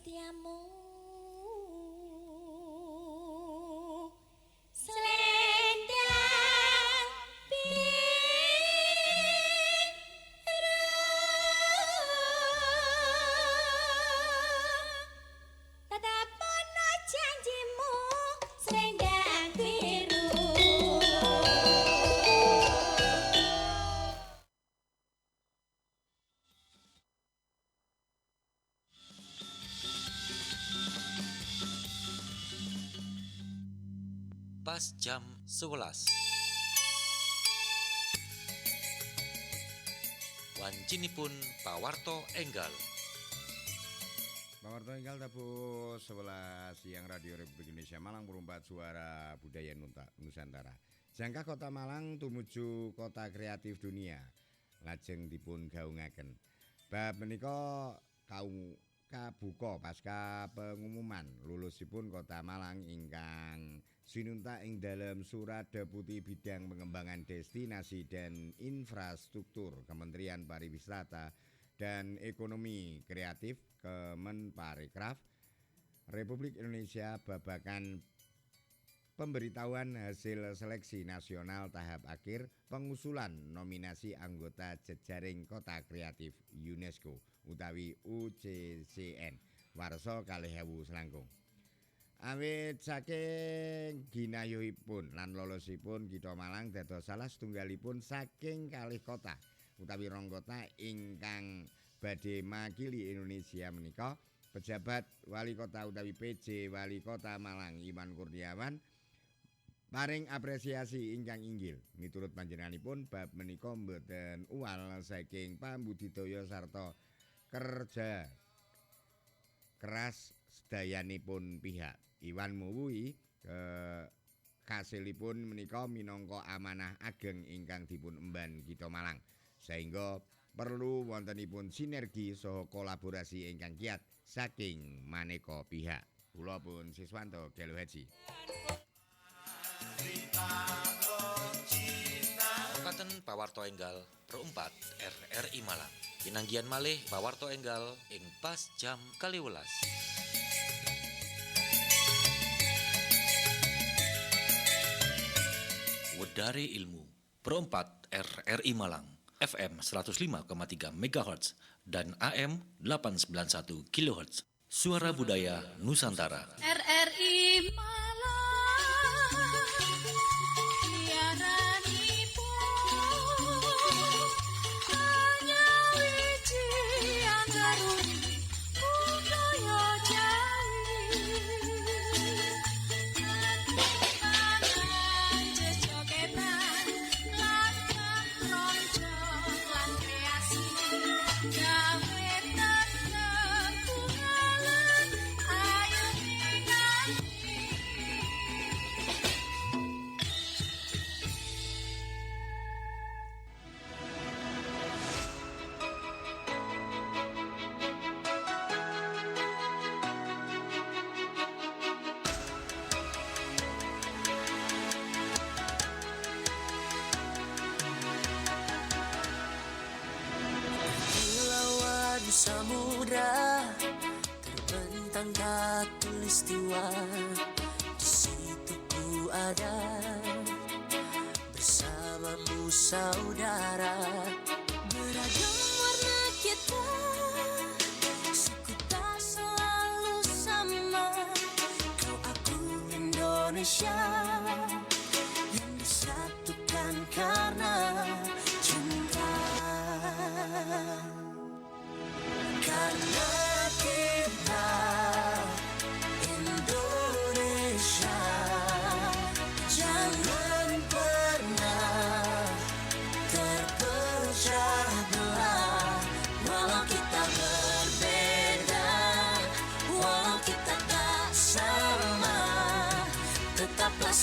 setiamu selendang biru tetapono janjimu selendang biru. Pas jam 11. Wancinipun pawarto enggal. Pawarto enggal tabuh 11 siang Radio Republik Indonesia Malang Perumpat Suara Budaya Nusantara. Jangka Kota Malang tumuju kota kreatif dunia. Lajeng dipun gaungaken. Bab menika kabuka pasca pengumuman lulusipun Kota Malang ingkang sinunta ing dalam Surat Deputi Bidang Pengembangan Destinasi dan Infrastruktur Kementerian Pariwisata dan Ekonomi Kreatif Kemenparekraf Republik Indonesia babakan pemberitahuan hasil seleksi nasional tahap akhir pengusulan nominasi anggota jejaring Kota Kreatif UNESCO utawi UCCN warsa 2000 selangkung. Awit saking ginayuhipun lan lolosipun Kitha Malang dados salah setunggalipun saking kalih kota utawi rong kota ingkang badhe makili Indonesia menika, pejabat wali kota utawi PJ Wali Kota Malang Iman Kurniawan paring apresiasi ingkang inggil. Miturut panjenenganipun bab menika mboten uwal saking pambudidaya sarta kerja keras sedayanipun pihak. Iwan muwuhi kasilipun menika minangka amanah ageng ingkang dipun emban Kitha Malang, sehingga perlu wontenipun sinergi saha kolaborasi ingkang kiyat saking maneka pihak. Kula pun Siswanto Gelu Haji. Mekaten pawarto enggal Pro4 RRI Malang. Pinanggihan malih pawarto enggal ing pas jam 12. Wedari Ilmu Pro4 RRI Malang FM 105,3 MHz dan AM 891 kHz. Suara Budaya Nusantara. RRI Malang siaranipun hanya wiji anggaruni budaya Jawi pangan jejogetan lan roncong lan kreasi gawe tanam bungalan ayo minangki. Lawan samudra terbentang khatulistiwa, di situ ku ada bersamamu saudara. Beragam warna kita, suku tak selalu sama. Kau aku Indonesia yang disatukan karena cinta. Karena kita Indonesia, jangan pernah terpecah belah. Walau kita berbeda, walau kita tak sama, tetaplah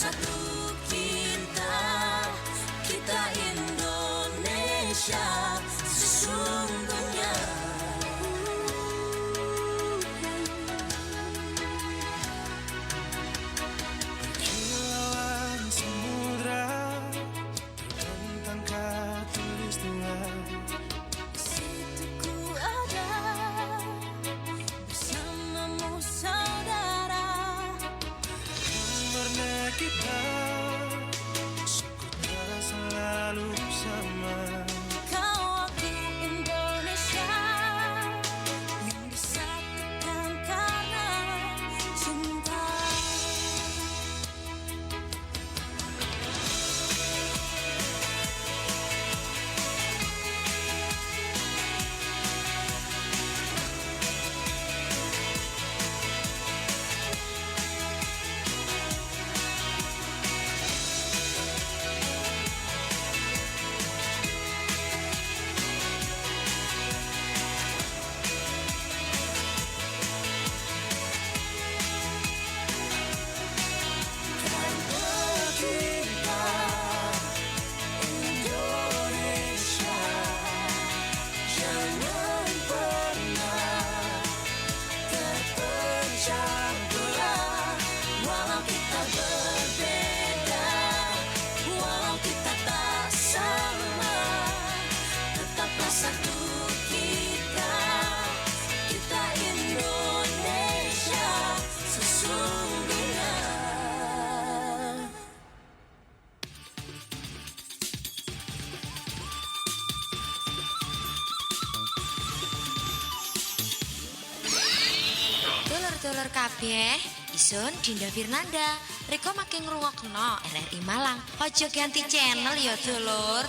sedulur kabeh, isun Dinda Firnanda. Riko makin ngrungokno RRI Malang. Ojo ganti channel ya, dulur.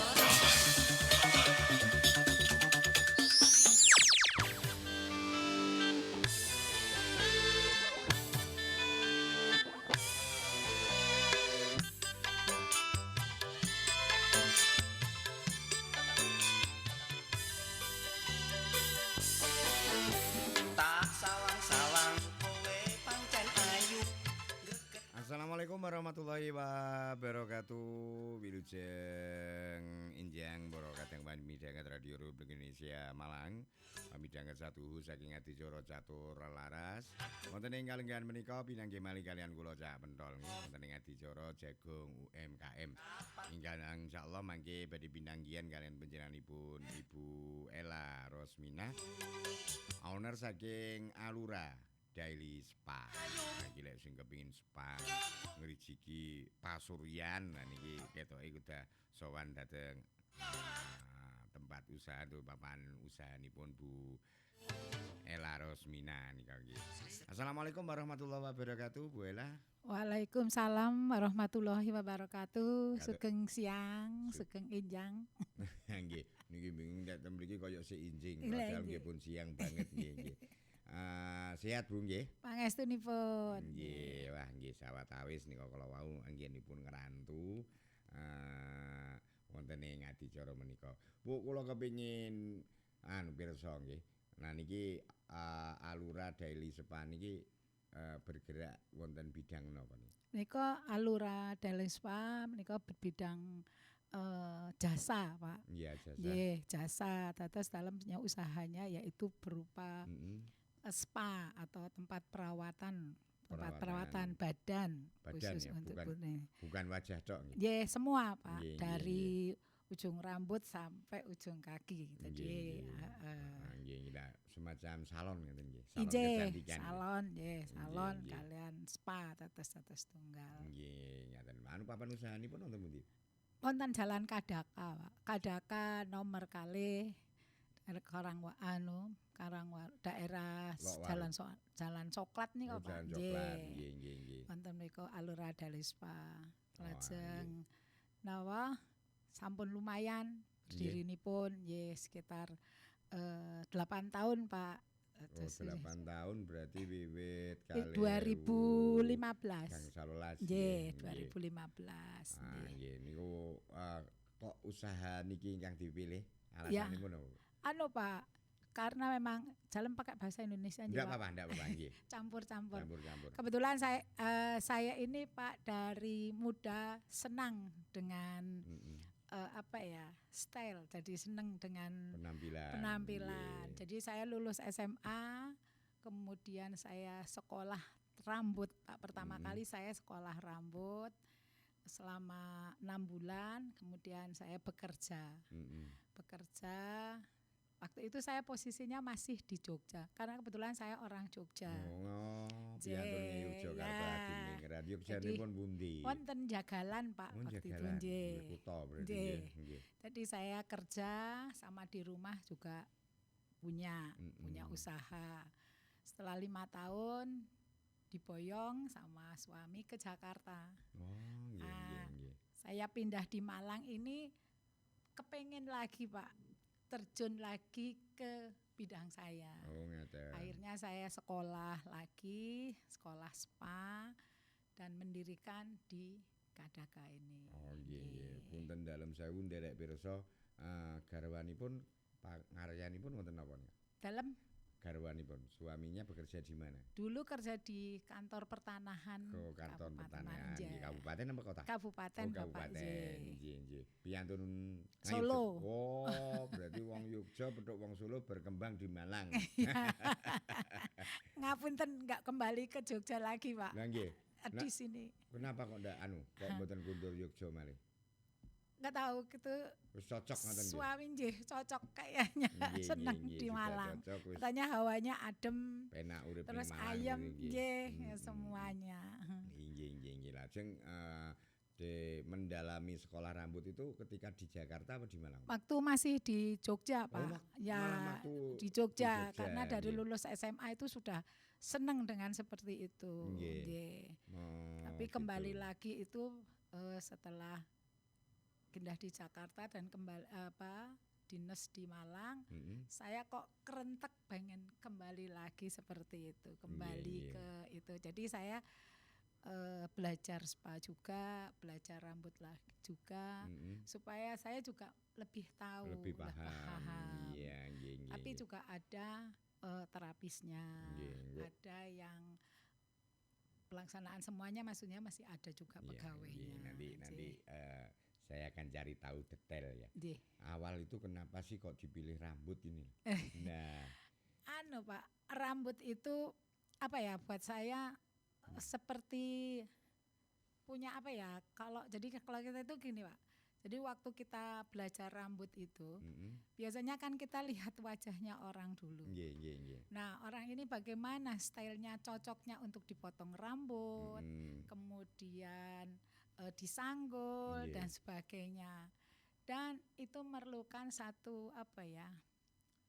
Assalamualaikum warahmatullahi wabarakatuh. Wilujeng injang barokateng pamidhanget Radio Republik Indonesia Malang. Pamidhanget satuhu saking adicara catur laras. Wonten ing kalenggahan menika pinanggih malih kalian kula Cak Pentol nggih wonten ing adicara Jagung UMKM. Ingkang insyaallah mangke badhe pinanggihan kalian panjenenganipun Ibu Ella Rosminah, owner saking Alura Daily Spa. Iki lek sing kepengin spa ngrijiki pasuryan, nah niki ketoke udah sowan dhateng tempat usaha tuh papan usahanipun Bu Ella Rosmina nika nggih. Assalamualaikum warahmatullahi wabarakatuh, Bu Ella. Waalaikumsalam warahmatullahi wabarakatuh. Sugeng siang, sugeng enjang. Nggih, niki bingung dateng mriki kaya seinjing, padahal nggih pun siang banget nggih. Sehat Bu nggih. Pangestunipun. Nggih, wah nggih sawetawis nika kala wau anggenipun ngrantu wonten ing adicara menika. Bu kula kepengin pirsa nggih. Nah niki Alura Daily Spa niki bergerak wonten bidang napa niki? Nika Alura Daily Spa menika bidang jasa, Pak. Iya, jasa. Nggih, jasa. Dados dalamnya usahanya yaitu berupa spa atau tempat perawatan badan khusus ya, untuk bukan wajah tok nggih. Nggih, semua Pak, Nggih, dari ujung rambut sampai ujung kaki. Jadi nggih, semacam salon ngeten nggih. Salon kecantikan. Salon, salon Nggih. kalian spa tetes tunggal. Nggih, ngaten. Anu papan usahanipun wonten pundi? Wonten Jalan Kadaka, Pak. Kadaka nomor kalih daerah Jalan Coklat nih kok, Pak. Jalan Coklat. Nggih. Wonten mriku Alura Daily Spa. Lajeng nawa sampun lumayan berdhirinipun nggih sekitar 8 tahun, Pak. Oh, 8 tahun berarti wiwit kali 2015. Gang 11. Nggih, 2015. Nggih niku kok usaha niki ingkang dipilih Ya. alasanipun napa? Anu Pak, karena memang jalan pakai bahasa Indonesia Ndak apa-apa nggih. Campur-campur. Campur-campur. Kebetulan saya ini Pak dari muda senang dengan style. Jadi senang dengan penampilan. Nggih. Jadi saya lulus SMA, kemudian saya sekolah rambut Pak. Pertama kali saya sekolah rambut selama 6 bulan, kemudian saya bekerja. Waktu itu saya posisinya masih di Jogja, karena kebetulan saya orang Jogja. Piantune Yogyakarta Adiningrat. Yogyanipun pundi? Wonten Jagalan, Pak, waktu itu nggih. Kutha berarti nggih. Jadi saya kerja sama di rumah juga punya usaha. Setelah 5 tahun diboyong sama suami ke Jakarta. Nggih. Saya pindah di Malang ini kepengen lagi, Pak, terjun lagi ke bidang saya. Ngaten. Akhirnya saya sekolah lagi, sekolah spa dan mendirikan di Kadaka ini. Nggih. Punten dalem sewu nderek pirsa garwanipun ngaryanipun wonten napa niku? Dalam Garwanipun suaminya bekerja di mana? dulu kerja di kantor pertanahan. Kantor pertanahan Manja. di kabupaten apa kota? Kabupaten, Bapak. Kabupaten. Nggih. Piyantun Solo. Oh, berarti wong Yogya petuk wong Solo berkembang di Malang. Ngapunten enggak kembali ke Jogja lagi, Pak. Lah nggih. Di sini. Kenapa kok ndak kok mboten kundur Yogya malih? Enggak tahu gitu. Wis cocok ngoten nggih. Suami nggih cocok kayaknya. Nggih, Seneng nggih, di sudah Malang. cocok, wis. Katanya hawanya adem, Penak urip terus ning Malang ayam niku, nggih semuanya. Nggih. Lajeng mendalami sekolah rambut itu ketika di Jakarta apa di Malang? Waktu masih di Jogja, Pak. malah waktu Di Jogja, di Jogja, karena dari nggih. lulus SMA itu sudah seneng dengan seperti itu. Nggih. Nggih. Oh, Tapi gitu. kembali lagi itu setelah pindah di Jakarta dan kembali dinas di Malang, Mm-mm. saya kok kerentek pengen kembali lagi seperti itu, kembali Iya. ke itu. Jadi saya belajar spa juga, belajar rambut lagi juga, Mm-mm. supaya saya juga lebih tahu, Lebih paham. paham. Iya, nggih, nggih, Tapi nggih. juga ada terapisnya, Nggih, nggih. ada yang pelaksanaan semuanya, maksudnya masih ada juga Iya, pegawainya. nggih. Nanti Nggih. saya akan cari tahu detail ya. Nggih. Awal itu kenapa sih kok dipilih rambut ini? Nah, Anu Pak, rambut itu apa ya buat saya seperti punya apa ya? Kalau kita itu gini Pak. Jadi waktu kita belajar rambut itu, mm-mm. biasanya kan kita lihat wajahnya orang dulu. Nggih, nggih, nggih. Nah, orang ini bagaimana stylenya, cocoknya untuk dipotong rambut, Mm-mm. kemudian disanggul Iya. dan sebagainya. Dan itu memerlukan satu apa ya?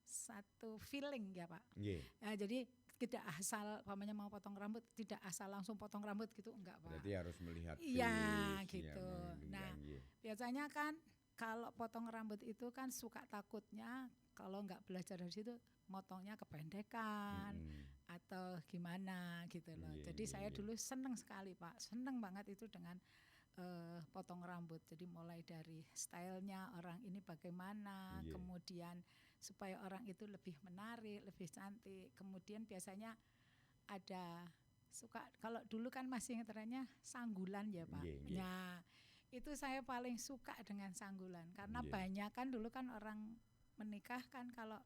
Satu feeling ya, Pak. Nggih. Ya, jadi tidak asal umpamanya mau potong rambut, tidak asal langsung potong rambut gitu enggak, Pak. Berarti harus melihat Iya, face, gitu. ya, Nah, nggih. biasanya kan kalau potong rambut itu kan suka takutnya kalau enggak belajar dari situ motongnya kependekan Mm-mm. atau gimana gitu loh. Iya, Jadi iya, saya iya. dulu seneng sekali Pak, seneng banget itu dengan potong rambut. Jadi mulai dari stylenya orang ini bagaimana, Iya. kemudian supaya orang itu lebih menarik, lebih cantik. Kemudian biasanya ada suka kalau dulu kan masih ngetrennya sanggulan ya Pak. Iya, iya. Nah itu saya paling suka dengan sanggulan karena Iya. banyak kan dulu kan orang menikah kan kalau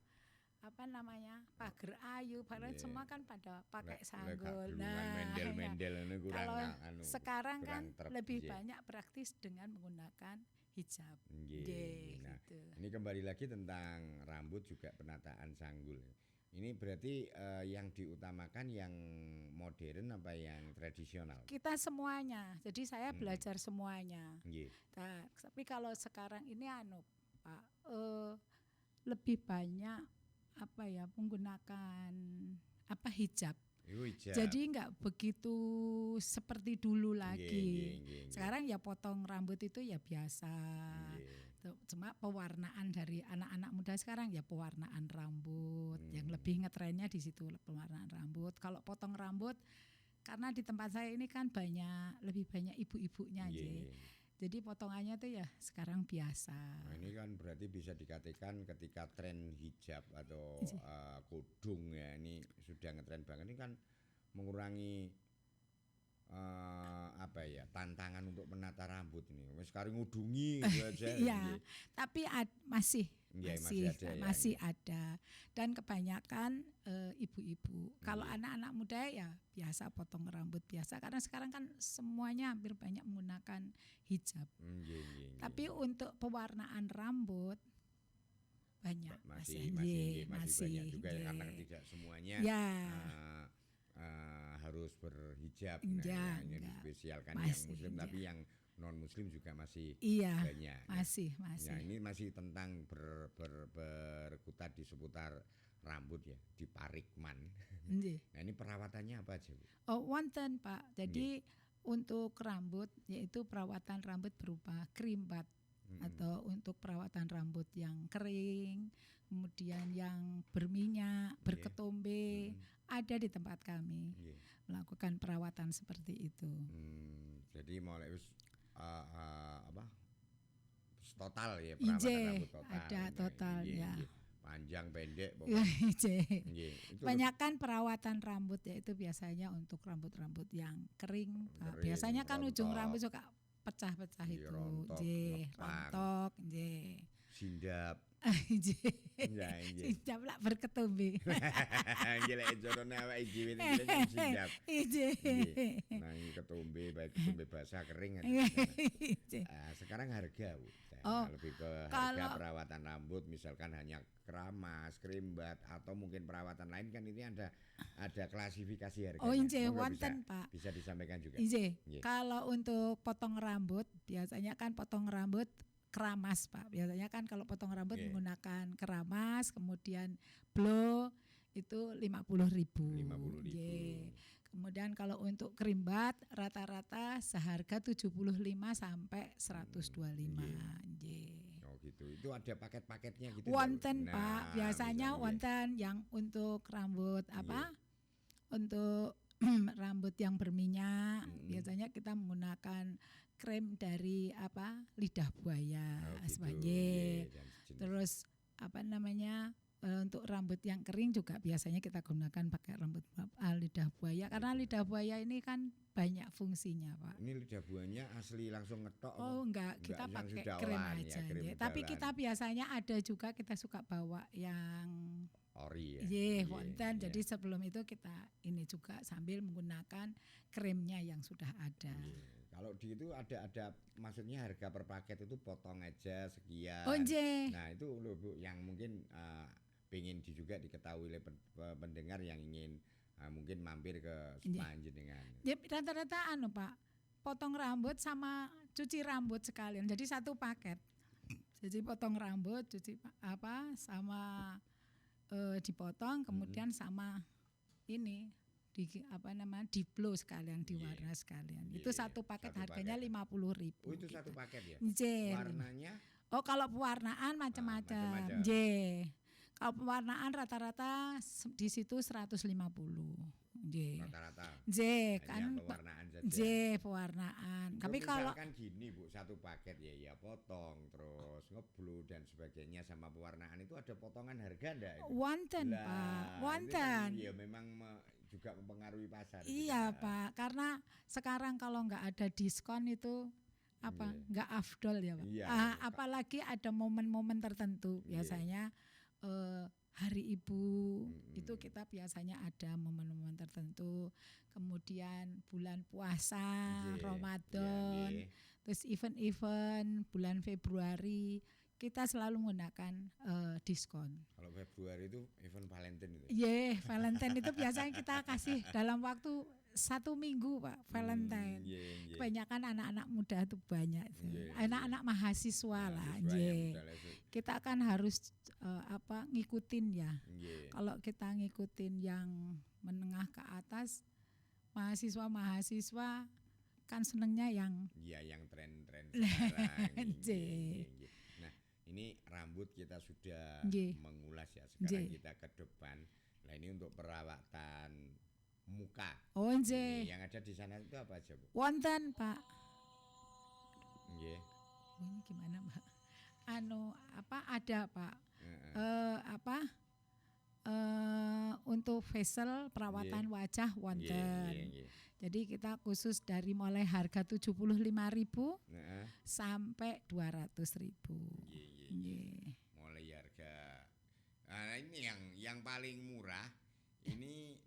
apa namanya pager ayu, padahal Iya. semua kan pada pakai Lek- lek sanggul. gak dulungan mendel-mendel ini kurang kalau anu, sekarang kan kurang trep, lebih iya. banyak praktis dengan menggunakan hijab. Nggih. Nggih, Nah, gitu. ini kembali lagi tentang rambut juga penataan sanggul. Ini berarti yang diutamakan yang modern apa yang tradisional? Kita semuanya, jadi saya Hmm. belajar semuanya. Nggih. Nah, tapi kalau sekarang ini anu Pak, lebih banyak apa ya menggunakan apa hijab. Iku hijab. Jadi enggak begitu seperti dulu Nggih, lagi. nggih, nggih, nggih. Sekarang ya potong rambut itu ya biasa. Nggih. Cuma pewarnaan dari anak-anak muda sekarang ya pewarnaan rambut. Yang Hmm. lebih ngetrennya di situ pewarnaan rambut. Kalau potong rambut karena di tempat saya ini kan lebih banyak ibu-ibunya Nggih, aja. nggih. Jadi potongannya tuh ya sekarang biasa. Nah, ini kan berarti bisa dikatakan ketika tren hijab atau Iya. kudung ya ini sudah ngetren banget ini kan mengurangi apa ya tantangan untuk menata rambut ini. Wis sekarang ngudungi gitu aja. Iya, nggih. tapi masih Nggih, masih ada ya, masih nggih. ada dan kebanyakan ibu-ibu. Kalau Nggih. anak-anak muda ya biasa potong rambut biasa karena sekarang kan semuanya hampir banyak menggunakan hijab. Nggih, nggih, nggih. Tapi untuk pewarnaan rambut banyak masih nggih, banyak juga ya, nggih. karena tidak semuanya Ya, harus berhijab. Iya, Hanya enggak. dispesialkan Masih, yang muslim iya. tapi yang non muslim juga masih iya banyak. Nah, masih Ya, ini masih tentang berkutat di seputar rambut ya, di parikman. Nggih. Nah, ini perawatannya apa aja, Bu? Oh, wonten Pak. Jadi untuk rambut yaitu perawatan rambut berupa krimbat Mm-mm. atau untuk perawatan rambut yang kering, kemudian yang berminyak, Nggih. berketombe, Mm-mm. ada di tempat kami Nggih. melakukan perawatan seperti itu. Jadi mulai wis apa? Total ya perawatan Ije, rambut total. ada Nah, total, ya. Panjang pendek Ya, pokoknya. Ije. Nggih, itu Kebanyakan perawatan rambut yaitu biasanya untuk rambut-rambut yang kering, Pak. Kering, Biasanya kan ujung rontok. rambut suka pecah-pecah Iya, itu, rontok, Nggih, lepan. rontok, nggih. sindap. Nggih. Ya, nggih. Sindap lah berketombe. Nggih lek jorone awake dhewe iki kan sindap. Nggih. Nggih. Nah, ini ketombe baik ketombe basah kering ada. Nggih. Sekarang harga, Bu. Oh, lebih ke harga kalau- perawatan rambut misalkan hanya keramas, krimbat atau mungkin perawatan lain kan ini ada klasifikasi harganya. Oh, inje Monggo wonten, bisa, Pak. bisa disampaikan juga. Inje, Nggih. kalau untuk potong rambut biasanya kan potong rambut keramas, Pak. Biasanya kan kalau potong rambut Oke. menggunakan keramas, kemudian blow itu 50.000. 50.000. Nggih. Kemudian kalau untuk krimbat rata-rata seharga 75 sampai 125. Nggih. Oh gitu. Itu ada paket-paketnya gitu. Wonten, Mbak? Pak. Nah, Biasanya bisa, wonten yang untuk rambut apa? Iya. Untuk rambut yang berminyak, Mm-mm. biasanya kita menggunakan krim dari apa? Lidah buaya, Oh, gitu. sebagai. Iya, dan sejenis. Terus apa namanya? Untuk rambut yang kering juga biasanya kita gunakan pakai rambut lidah buaya karena lidah buaya ini kan banyak fungsinya, Pak. Ini lidah buahnya asli langsung ngetok. apa? Oh enggak, kita yang pakai sudah krim olahan aja. krim nggih. Tapi udalan. kita biasanya ada juga kita suka bawa yang ori ya. Iya, Iya, wonten. iya. Jadi sebelum itu kita ini juga sambil menggunakan krimnya yang sudah ada. Iya. Kalau di itu ada maksudnya harga per paket itu potong aja sekian. Oh, nggih. Nah, itu loh Bu yang mungkin pengen juga diketahui oleh pendengar yang ingin mungkin mampir ke spa jenengan. Ya, rata-rata anu, Pak. Potong rambut sama cuci rambut sekalian. Jadi satu paket. Jadi potong rambut, cuci apa sama dipotong kemudian sama ini di apa namanya di blow sekalian, diwarna sekalian. Itu Iya, satu paket satu harganya paket. 50.000. Oh, itu gitu. satu paket ya. Nggih. Warnanya Oh, kalau pewarnaan macam-macam. macam-macam. Nggih. Kalau pewarnaan rata-rata di situ 150. Nggih. rata-rata. Nggih, Hanya kan pewarnaan saja. nggih, pewarnaan. Untuk Tapi kalau misalkan gini Bu, satu paket ya potong terus ngeblu dan sebagainya sama pewarnaan itu ada potongan harga enggak itu? wonten, Lah, Pak, itu kan wonten. ya memang juga mempengaruhi pasar. Iya, juga. Pak. Karena sekarang kalau nggak ada diskon itu apa Iya. nggak afdol ya, Pak. Iya, Ah, Kak. apalagi ada momen-momen tertentu. Iya. Biasanya Hari Ibu itu Mm-mm. kita biasanya ada momen-momen tertentu. Kemudian bulan puasa, Nggih, Ramadan, iya, nggih. terus event-event bulan Februari kita selalu menggunakan diskon. Kalau Februari itu event Valentine itu. Iya, Valentine itu biasanya kita kasih dalam waktu 1 minggu, Pak, Valentine. Iya, iya. Kebanyakan anak-anak muda itu banyak itu. Iya, Anak-anak mahasiswa lah, Mahasiswa yang nggih. udah lesuk. Kita kan harus ngikutin ya. Nggih. Kalau kita ngikutin yang menengah ke atas, mahasiswa kan senengnya yang Iya, yang tren-tren sekarang. Nggih. Nggih. Nah, ini rambut kita sudah Nggih. mengulas ya. Sekarang Nggih. kita ke depan. Nah, ini untuk perawatan muka. oh Ini nggih. yang ada di sana itu apa aja, Bu? Wonten, Pak. Nggih. Oh, ini gimana, Pak? Anu apa ada, Pak? Heeh. Untuk facial perawatan wajah Nggih, wonten. nggih, nggih. Jadi kita khusus dari mulai harga 75.000 Heeh. sampai 200.000. Nggih, nggih. Nggih. Mulai harga ini yang paling murah ini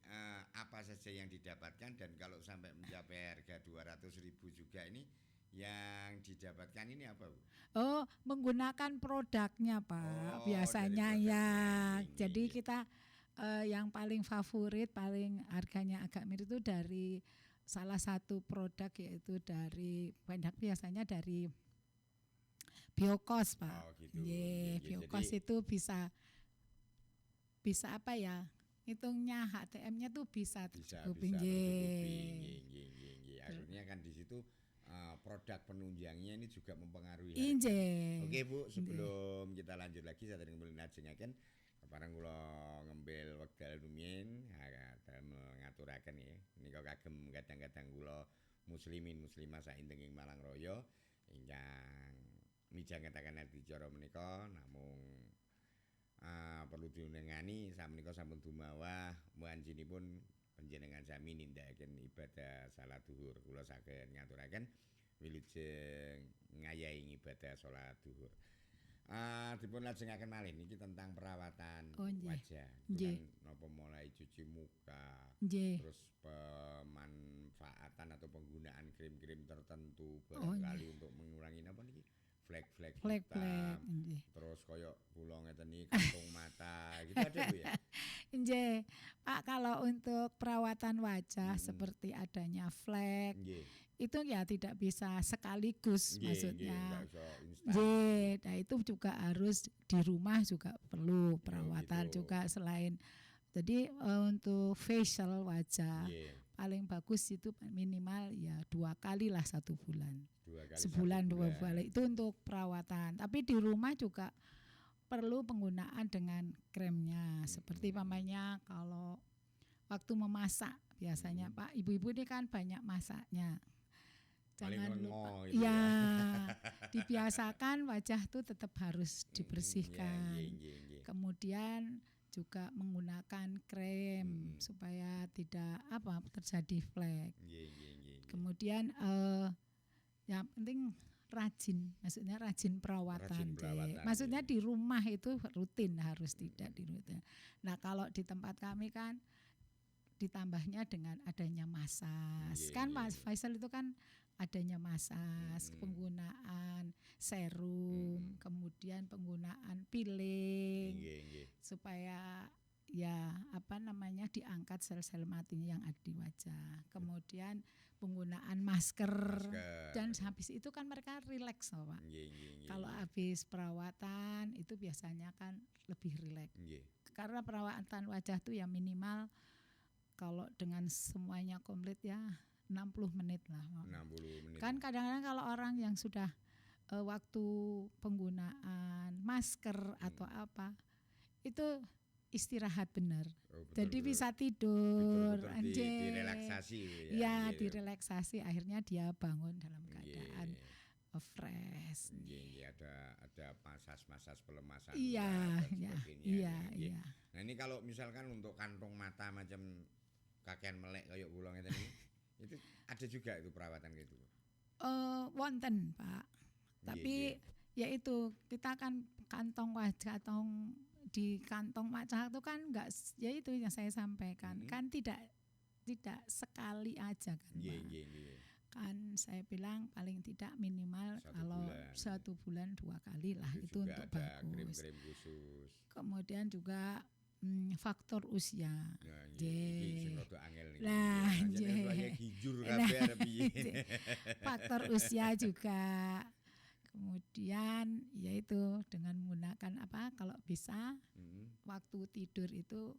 apa saja yang didapatkan dan kalau sampai mencapai harga 200.000 juga ini yang didapatkan ini apa, Bu? Oh, menggunakan produknya, Pak. Oh, Biasanya dari ya. produknya. Jadi Nggih. kita yang paling favorit, paling harganya agak mirip itu dari salah satu produk yaitu dari biasanya dari Biokos, Pak. Oh, gitu. Nggih, Nggih, Biokos jadi- itu bisa apa ya? Hitungnya HTM-nya tuh bisa bisa tercukupi. bisa Nggih. tercukupi. Nggih. Akhirnya kan di situ produk penunjangnya ini juga mempengaruhi harga. Injih. Oke Bu, sebelum kita lanjut lagi saya tadi kembali najengaken kepareng kula ngembil wekdal rumiyin damel ngaturaken ya. Nika kagem kadang-kadang kula muslimin muslimah saindenging Malang Raya ingkang midhangetaken adicara menika namung perlu diunengani samenika sampun dumawah muanjinipun panjenengan sami nindakaken ibadah salat zuhur kula saged ngaturaken wilujeng ngayahi ibadah salat zuhur. Dipun lajengaken malih niki tentang perawatan Oh, nggih. wajah. Nggih. Kan napa mulai cuci muka, Nggih. terus pemanfaatan atau penggunaan krim-krim tertentu Oh, barangkali untuk mengurangi apa niki flek-flek Flek-flek, hitam, nggih. terus koyo kula ngeten iki kantung mata gitu ada Bu ya. Nggih, Pak, kalau untuk perawatan wajah Mm-mm. seperti adanya flek Nggih. itu ya tidak bisa sekaligus Nggih, maksudnya. nggih, nggak iso instan. Nggih, nah itu juga harus di rumah juga perlu perawatan gitu. juga selain. Jadi untuk facial wajah Nggih, paling bagus itu minimal ya 2 kali lah 1 bulan. 2 kali Sebulan 1 2 bulan itu untuk perawatan. Tapi di rumah juga perlu penggunaan dengan kremnya. Seperti pamannya kalau waktu memasak biasanya Pak, ibu-ibu ini kan banyak masaknya. Paling Jangan lengo lupa. gitu Ya, ya. dibiasakan wajah tuh tetap harus dibersihkan. Nggih. Kemudian juga menggunakan krem supaya tidak terjadi flek. Nggih. Kemudian yang penting rajin, maksudnya rajin perawatan. Rajin perawatan, Maksudnya iya. di rumah itu rutin harus tidak di rutin. Nah, kalau di tempat kami kan ditambahnya dengan adanya masas. Iya, Kan iya, Mas iya. Faisal itu kan adanya masas, penggunaan serum, kemudian penggunaan peeling Nggih. supaya ya diangkat sel-sel mati yang ada di wajah. Kemudian penggunaan masker. Dan habis itu kan mereka rileks loh, Pak. Nggih. Kalau habis perawatan itu biasanya kan lebih rileks. Nggih. Karena perawatan wajah tuh ya minimal kalau dengan semuanya komplit ya 60 menit lah. 60 menit. Kan kadang-kadang kalau orang yang sudah waktu penggunaan masker atau apa itu istirahat benar. Jadi bisa tidur, Betul-betul direlaksasi Ya, ya. direlaksasi akhirnya dia bangun dalam keadaan fresh. Nggih, ada masas pelemasan. Iya, dan sebagainya. iya. Nah, ini kalau misalkan untuk kantung mata macam kakean melek kayak kula ngeten iki, itu ada juga itu perawatan gitu. Wonten, Pak. Tapi ya itu kita kan kantong wajah di kantong wajah itu kan enggak, ya itu yang saya sampaikan kan tidak sekali aja kan, Pak. Nggih. Kan saya bilang paling tidak minimal 1 bulan 2 kali lah itu juga untuk ada bagus. krim-krim khusus. Kemudian juga faktor usia. Nah, Nggih. sing rada angel niki. Lah, Jenenge nggih. wayahe gijur kabeh arep piye. Faktor usia juga. Kemudian yaitu dengan menggunakan kalau bisa waktu tidur itu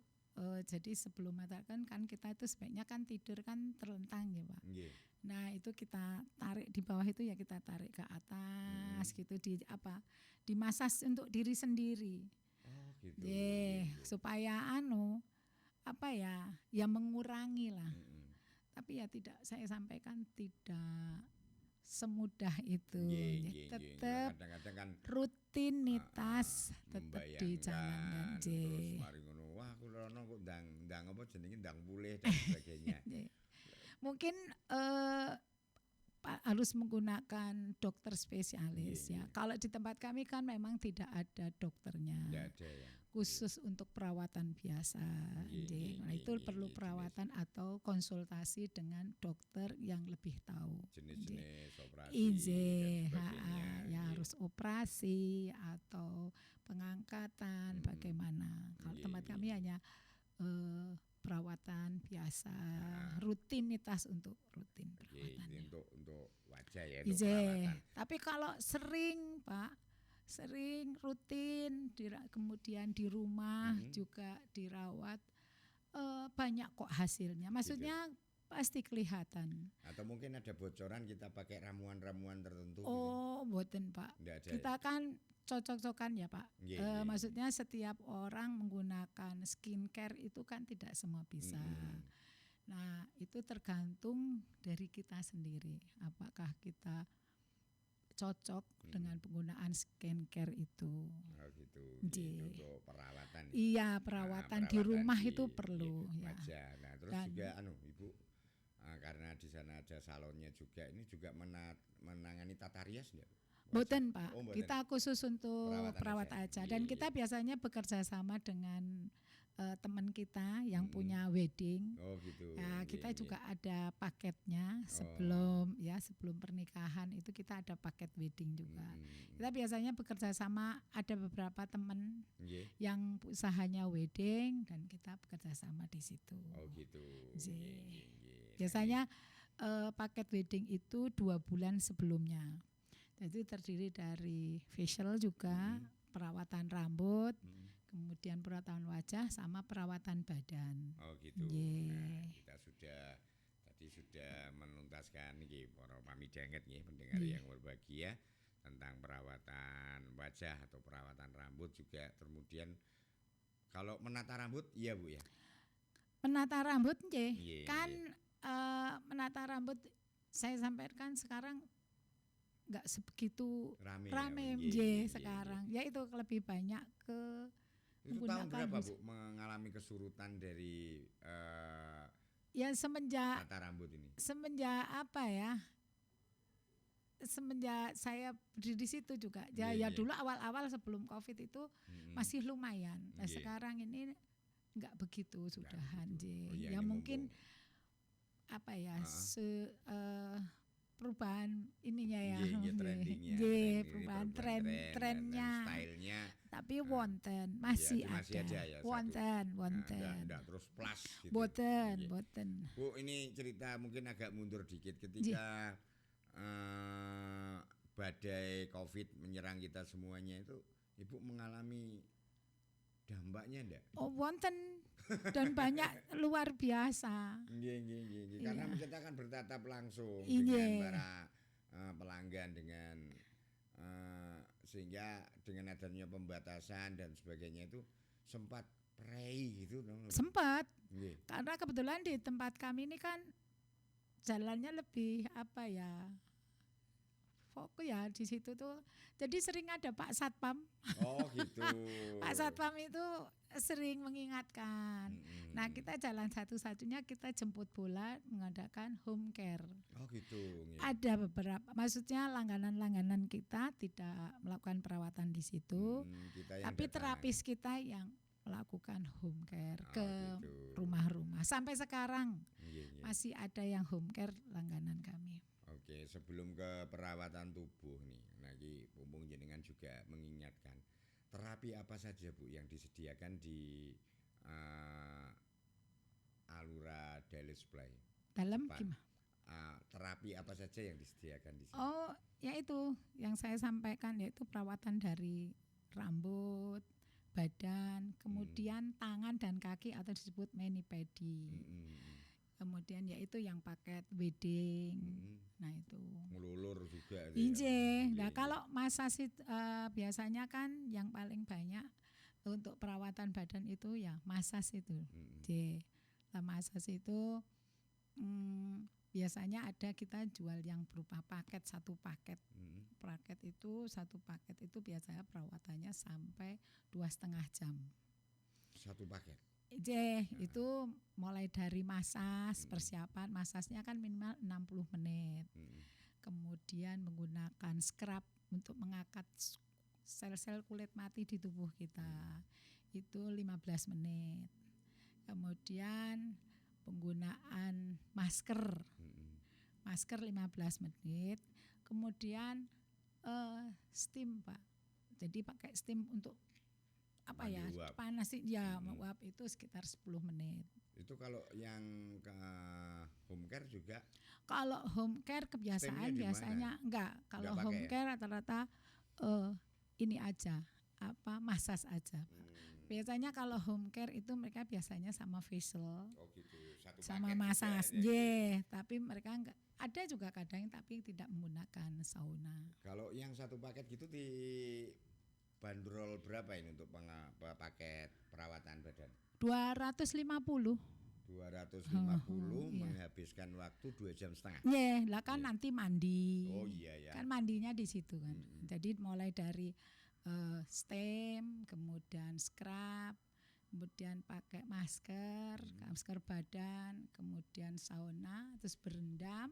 jadi sebelum kan kita itu sebaiknya kan tidur kan terlentang ya, Pak. Nggih. Nah, itu kita tarik di bawah itu ya kita tarik ke atas gitu dimasas untuk diri sendiri. Oh, gitu. Supaya ya mengurangi lah. Tapi ya tidak, saya sampaikan tidak semudah itu. Nggih. Tetap Kadang-kadang kan rutinitas tetap membayangkan, dijalankan. terus mari ngono, wah kula ono kok ndang apa jenenge ndang pulih dan sebagainya. Mungkin harus menggunakan dokter spesialis ya. Kalau di tempat kami kan memang tidak ada dokternya. Tidak ada ya. Khusus untuk perawatan biasa. Nah, itu perlu jenis. perawatan atau konsultasi dengan dokter yang lebih tahu. Jenis-jenis operasi Izin, dan sebagainya. ya harus operasi atau pengangkatan bagaimana. Kalau tempat kami hanya perawatan biasa, rutinitas untuk rutin perawatannya. Untuk wajah ya, untuk perawatan. Tapi kalau sering, Pak, rutin kemudian di rumah juga dirawat, banyak kok hasilnya. Maksudnya pasti kelihatan. Atau mungkin ada bocoran kita pakai ramuan-ramuan tertentu. Oh, mboten, Pak. Nggak ada. Kita kan cocok-cocokan ya, Pak. Nggih. Maksudnya setiap orang menggunakan skincare itu kan tidak semua bisa. Nah, itu tergantung dari kita sendiri. Apakah kita cocok dengan penggunaan skincare itu. Oh, gitu. Nggih. Untuk perawatan. Iya, perawatan di rumah itu di perlu ya. wajah. Nah, terus Dan- juga Ibu, karena di sana ada salonnya juga, ini juga menangani tata rias enggak? Mboten, Pak. Oh, mboten. Kita khusus untuk Perawatan perawat aja. aja. Iya, Dan iya. kita biasanya bekerja sama dengan teman kita yang Mm-mm. punya wedding. Oh gitu. Ya, Nggih, kita nggih. juga ada paketnya Oh. sebelum pernikahan itu kita ada paket wedding juga. Mm-mm. Kita biasanya bekerja sama, ada beberapa teman Nggih. yang usahanya wedding dan kita bekerja sama di situ. Oh gitu. Nggih. Nggih, nggih, nggih. Biasanya paket wedding itu 2 bulan sebelumnya. Jadi terdiri dari facial juga, perawatan rambut, Mm. kemudian perawatan wajah sama perawatan badan. Oh gitu. Nggih. Nah, kita tadi sudah menuntaskan nggih para pamidanget nggih pendengar Nggih. yang berbahagia tentang perawatan wajah atau perawatan rambut juga, kemudian kalau menata rambut iya Bu ya. Menata rambut nggih. Nggih, Kan nggih. menata rambut saya sampaikan sekarang nggak sebegitu Rame, rame ya, Bu. nggih sekarang. Ya itu lebih banyak ke Itu tahun menggunakan berapa bus- Bu mengalami kesurutan dari ya semenjak tata rambut ini? apa ya? Semenjak saya berdiri di situ juga. Ya, Iya, ya iya. dulu awal-awal sebelum Covid itu Mm-mm. masih lumayan. Nah, Iya. sekarang ini nggak begitu sudahan, begitu. J. Oh, iya, Ya ini mungkin mumpung. apa ya Heeh. perubahan ininya ya. Nggih, nggih, Nggih, trendingnya, nggih, trend ini, perubahan tren dan trennya. stylenya. Tapi Nah, wonten masih itu masih ada. aja ya, satu. Wonten, Nah, wonten. enggak terus plus gitu. Boten, Nggih. boten. Bu, ini cerita mungkin agak mundur dikit ketika badai Covid menyerang kita semuanya itu, Ibu mengalami dampaknya enggak? Oh, wonten dan banyak luar biasa. Nggih, nggih, nggih, nggih. Karena Iya. kita kan bertatap langsung Iya. dengan para pelanggan dengan sehingga dengan adanya pembatasan dan sebagainya itu sempat prei gitu. Sempat Nggih. karena kebetulan di tempat kami ini kan jalannya lebih apa ya? Fokus ya di situ tuh. Jadi sering ada Pak Satpam. Oh gitu. Pak Satpam itu sering mengingatkan. Mm-mm. Nah, kita jalan satu-satunya kita jemput bola mengadakan home care. Oh gitu. Nggih. Ada beberapa, maksudnya langganan-langganan kita tidak melakukan perawatan di situ, Kita yang tapi datang. terapis kita yang melakukan home care Oh, ke gitu. rumah-rumah. Sampai sekarang Nggih, nggih. masih ada yang home care langganan kami. Oke, sebelum ke perawatan tubuh nih, lagi mumpung jenengan juga mengingatkan terapi apa saja Bu yang disediakan di Alura Daily Supply. Dalam Depan. gimana? Terapi apa saja yang disediakan di sini? Oh, ya itu yang saya sampaikan, yaitu perawatan dari rambut, badan, kemudian tangan dan kaki atau disebut mani-pedi. Mm-mm. Kemudian yaitu yang paket wedding. Mm-mm. Nah, itu. Ngelulur juga. itu ya? Inje. Iya, Nah, iya. kalau massage biasanya kan yang paling banyak untuk perawatan badan itu ya massage itu. Mm-mm. J. Nah, massage itu biasanya ada kita jual yang berupa paket, satu paket. Mm-mm. Satu paket itu biasanya perawatannya sampai 2,5 jam. Satu paket. Itu mulai dari masas, persiapan masasnya kan minimal 60 menit. Mm-mm. Kemudian menggunakan scrub untuk mengangkat sel-sel kulit mati di tubuh kita. Itu 15 menit. Kemudian penggunaan masker. Mm-mm. Masker 15 menit. Kemudian steam, Pak. Jadi pakai steam untuk apa Mandi ya? uap. Panas sih ya, Mm-mm. uap itu sekitar 10 menit. Itu kalau yang ke home care juga Kalau home care kebiasaan Steamnya di biasanya enggak. Kalau Enggak home pakai ya? care rata-rata ini aja, massage aja. Biasanya kalau home care itu mereka biasanya sama facial, oh gitu satu sama paket massage. juga, ya. Tapi mereka enggak, ada juga kadang tapi tidak menggunakan sauna. Kalau yang satu paket gitu di bandrol berapa ini untuk paket perawatan badan? 250. 250 iya. menghabiskan waktu 2,5 jam. Lah kan Iya. nanti mandi. Oh iya ya. Kan mandinya di situ kan. Jadi mulai dari stem, kemudian scrub, kemudian pakai masker, masker badan, kemudian sauna, terus berendam.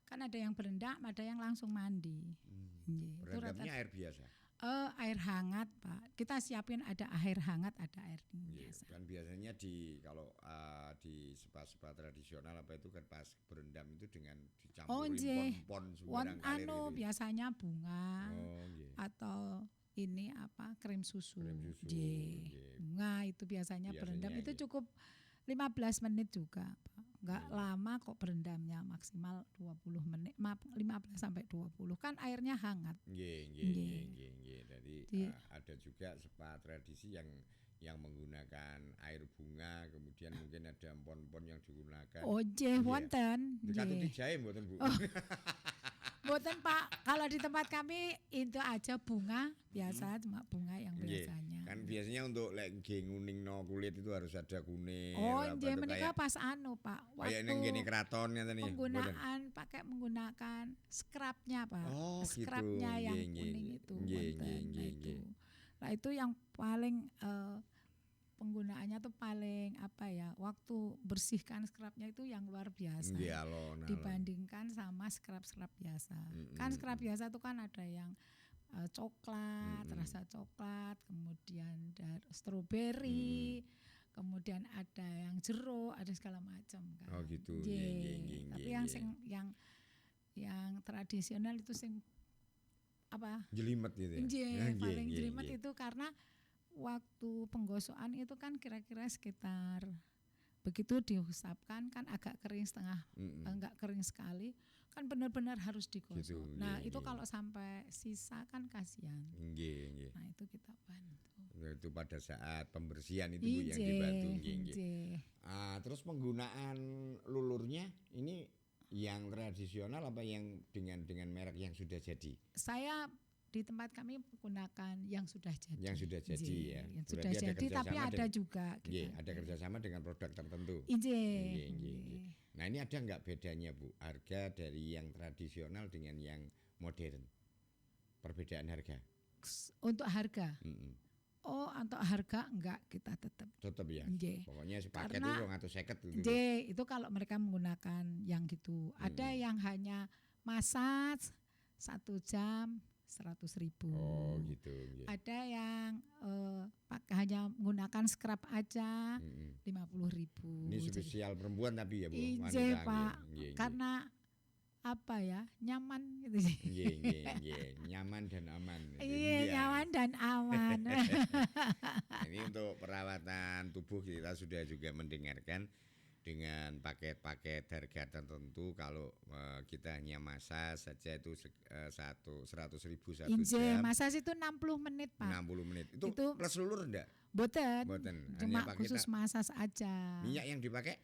Kan ada yang berendam, ada yang langsung mandi. Iya, itu Berendamnya rata- air biasa. Air hangat, Pak. Kita siapin ada air hangat, ada air dingin Nggih, biasa. kan biasanya kalau di spa-spa tradisional apa itu kan pas berendam itu dengan Oh, dicampurin nggih. pon-pon sembarang kalir gitu. Biasanya bunga Oh, nggih. atau ini apa krim susu. Krim susu, Nggih. nggih. Bunga itu biasanya berendam Biasanya, itu nggih. cukup 15 menit juga, Pak. Enggak Nggih. lama kok berendamnya, maksimal 20 menit, 15 sampai 20. Kan airnya hangat. Nggih, nggih, Nggih. nggih, nggih, nggih. Jadi Di- ada juga spa tradisi yang menggunakan air bunga, kemudian mungkin ada pon-pon yang digunakan. Oh, nggih, Nggih. wonten. Dikatuti Nggih. jahe mboten, Bu? Mboten, Pak. Kalau di tempat kami itu aja bunga biasa, cuma bunga yang Nggih. biasanya. Kan biasanya untuk lek nggih nguningno kulit itu harus ada kuning. Oh, apa nggih itu menika kayak pas anu, Pak. kayak ning kene keraton ngeten ya. Mboten? Menggunakan scrubnya, Pak. Oh, gitu. Scrubnya yang Nggih, nggih, kuning nggih. itu. Nggih, wonten. nggih, Nah, nggih, itu. nggih. Nah, itu yang paling penggunaannya tuh paling apa ya? Waktu bersihkan scrubnya itu yang luar biasa. Nggih, alon. Dibandingkan sama scrub-scrub biasa. Mm-mm. Kan scrub biasa tuh kan ada yang coklat, Mm-mm. rasa coklat, kemudian stroberi, kemudian ada yang jeruk, ada segala macam kan. Oh, gitu. Nggih. Nggih, nggih, nggih, Tapi nggih, yang nggih. yang tradisional itu sing apa? Jelimet gitu ya. Nggih, Nggih, paling nggih, jelimet nggih. itu karena waktu penggosokan itu kan kira-kira sekitar begitu diusapkan kan agak kering setengah, Mm-mm. enggak kering sekali, kan benar-benar harus digosok. Gitu, Nah, nggih, itu nggih. kalau sampai sisa kan kasihan. Nggih, nggih. Nah, itu kita bantu. Itu pada saat pembersihan itu Bu yang dibantu. Nggih, nggih. Inje. Terus penggunaan lulurnya ini yang tradisional apa yang dengan merek yang sudah jadi? Saya di tempat kami menggunakan yang sudah jadi. Yang sudah jadi Inje. ya. Yang Berarti sudah ada jadi tapi kerjasama ada dengan- juga Nggih, kita. ada kerjasama dengan produk tertentu. Inje. Nggih, nggih, nggih. Nah, ini ada nggak bedanya Bu, harga dari yang tradisional dengan yang modern? Perbedaan harga? Untuk harga. Mm-mm. Oh, untuk harga enggak kita tetap. Tetap ya. Nggih. Pokoknya sepaket Karena- itu 250 gitu. J itu kalau mereka menggunakan yang gitu. Ada yang hanya massage 1 jam 100.000. Oh, gitu. Nggih. Ada yang hanya menggunakan scrub aja Mm-mm. 50.000. Ini spesial perempuan tapi ya Bu. Inje, wanita, Pak. nggih, nggih. Karena apa ya? Nyaman gitu sih. Nggih, nggih, nggih. Nyaman dan aman. Iya, nyaman dan aman. Ini untuk perawatan tubuh kita sudah juga mendengarkan dengan paket-paket harga tertentu. Kalau kita hanya massage saja itu 100.000 1 Inje, jam, massage itu 60 menit, Pak. 60 menit. Itu Itu- plus lulur enggak? Boten. Boten. Cuma Hanya pakai khusus massage aja. minyak yang dipakai?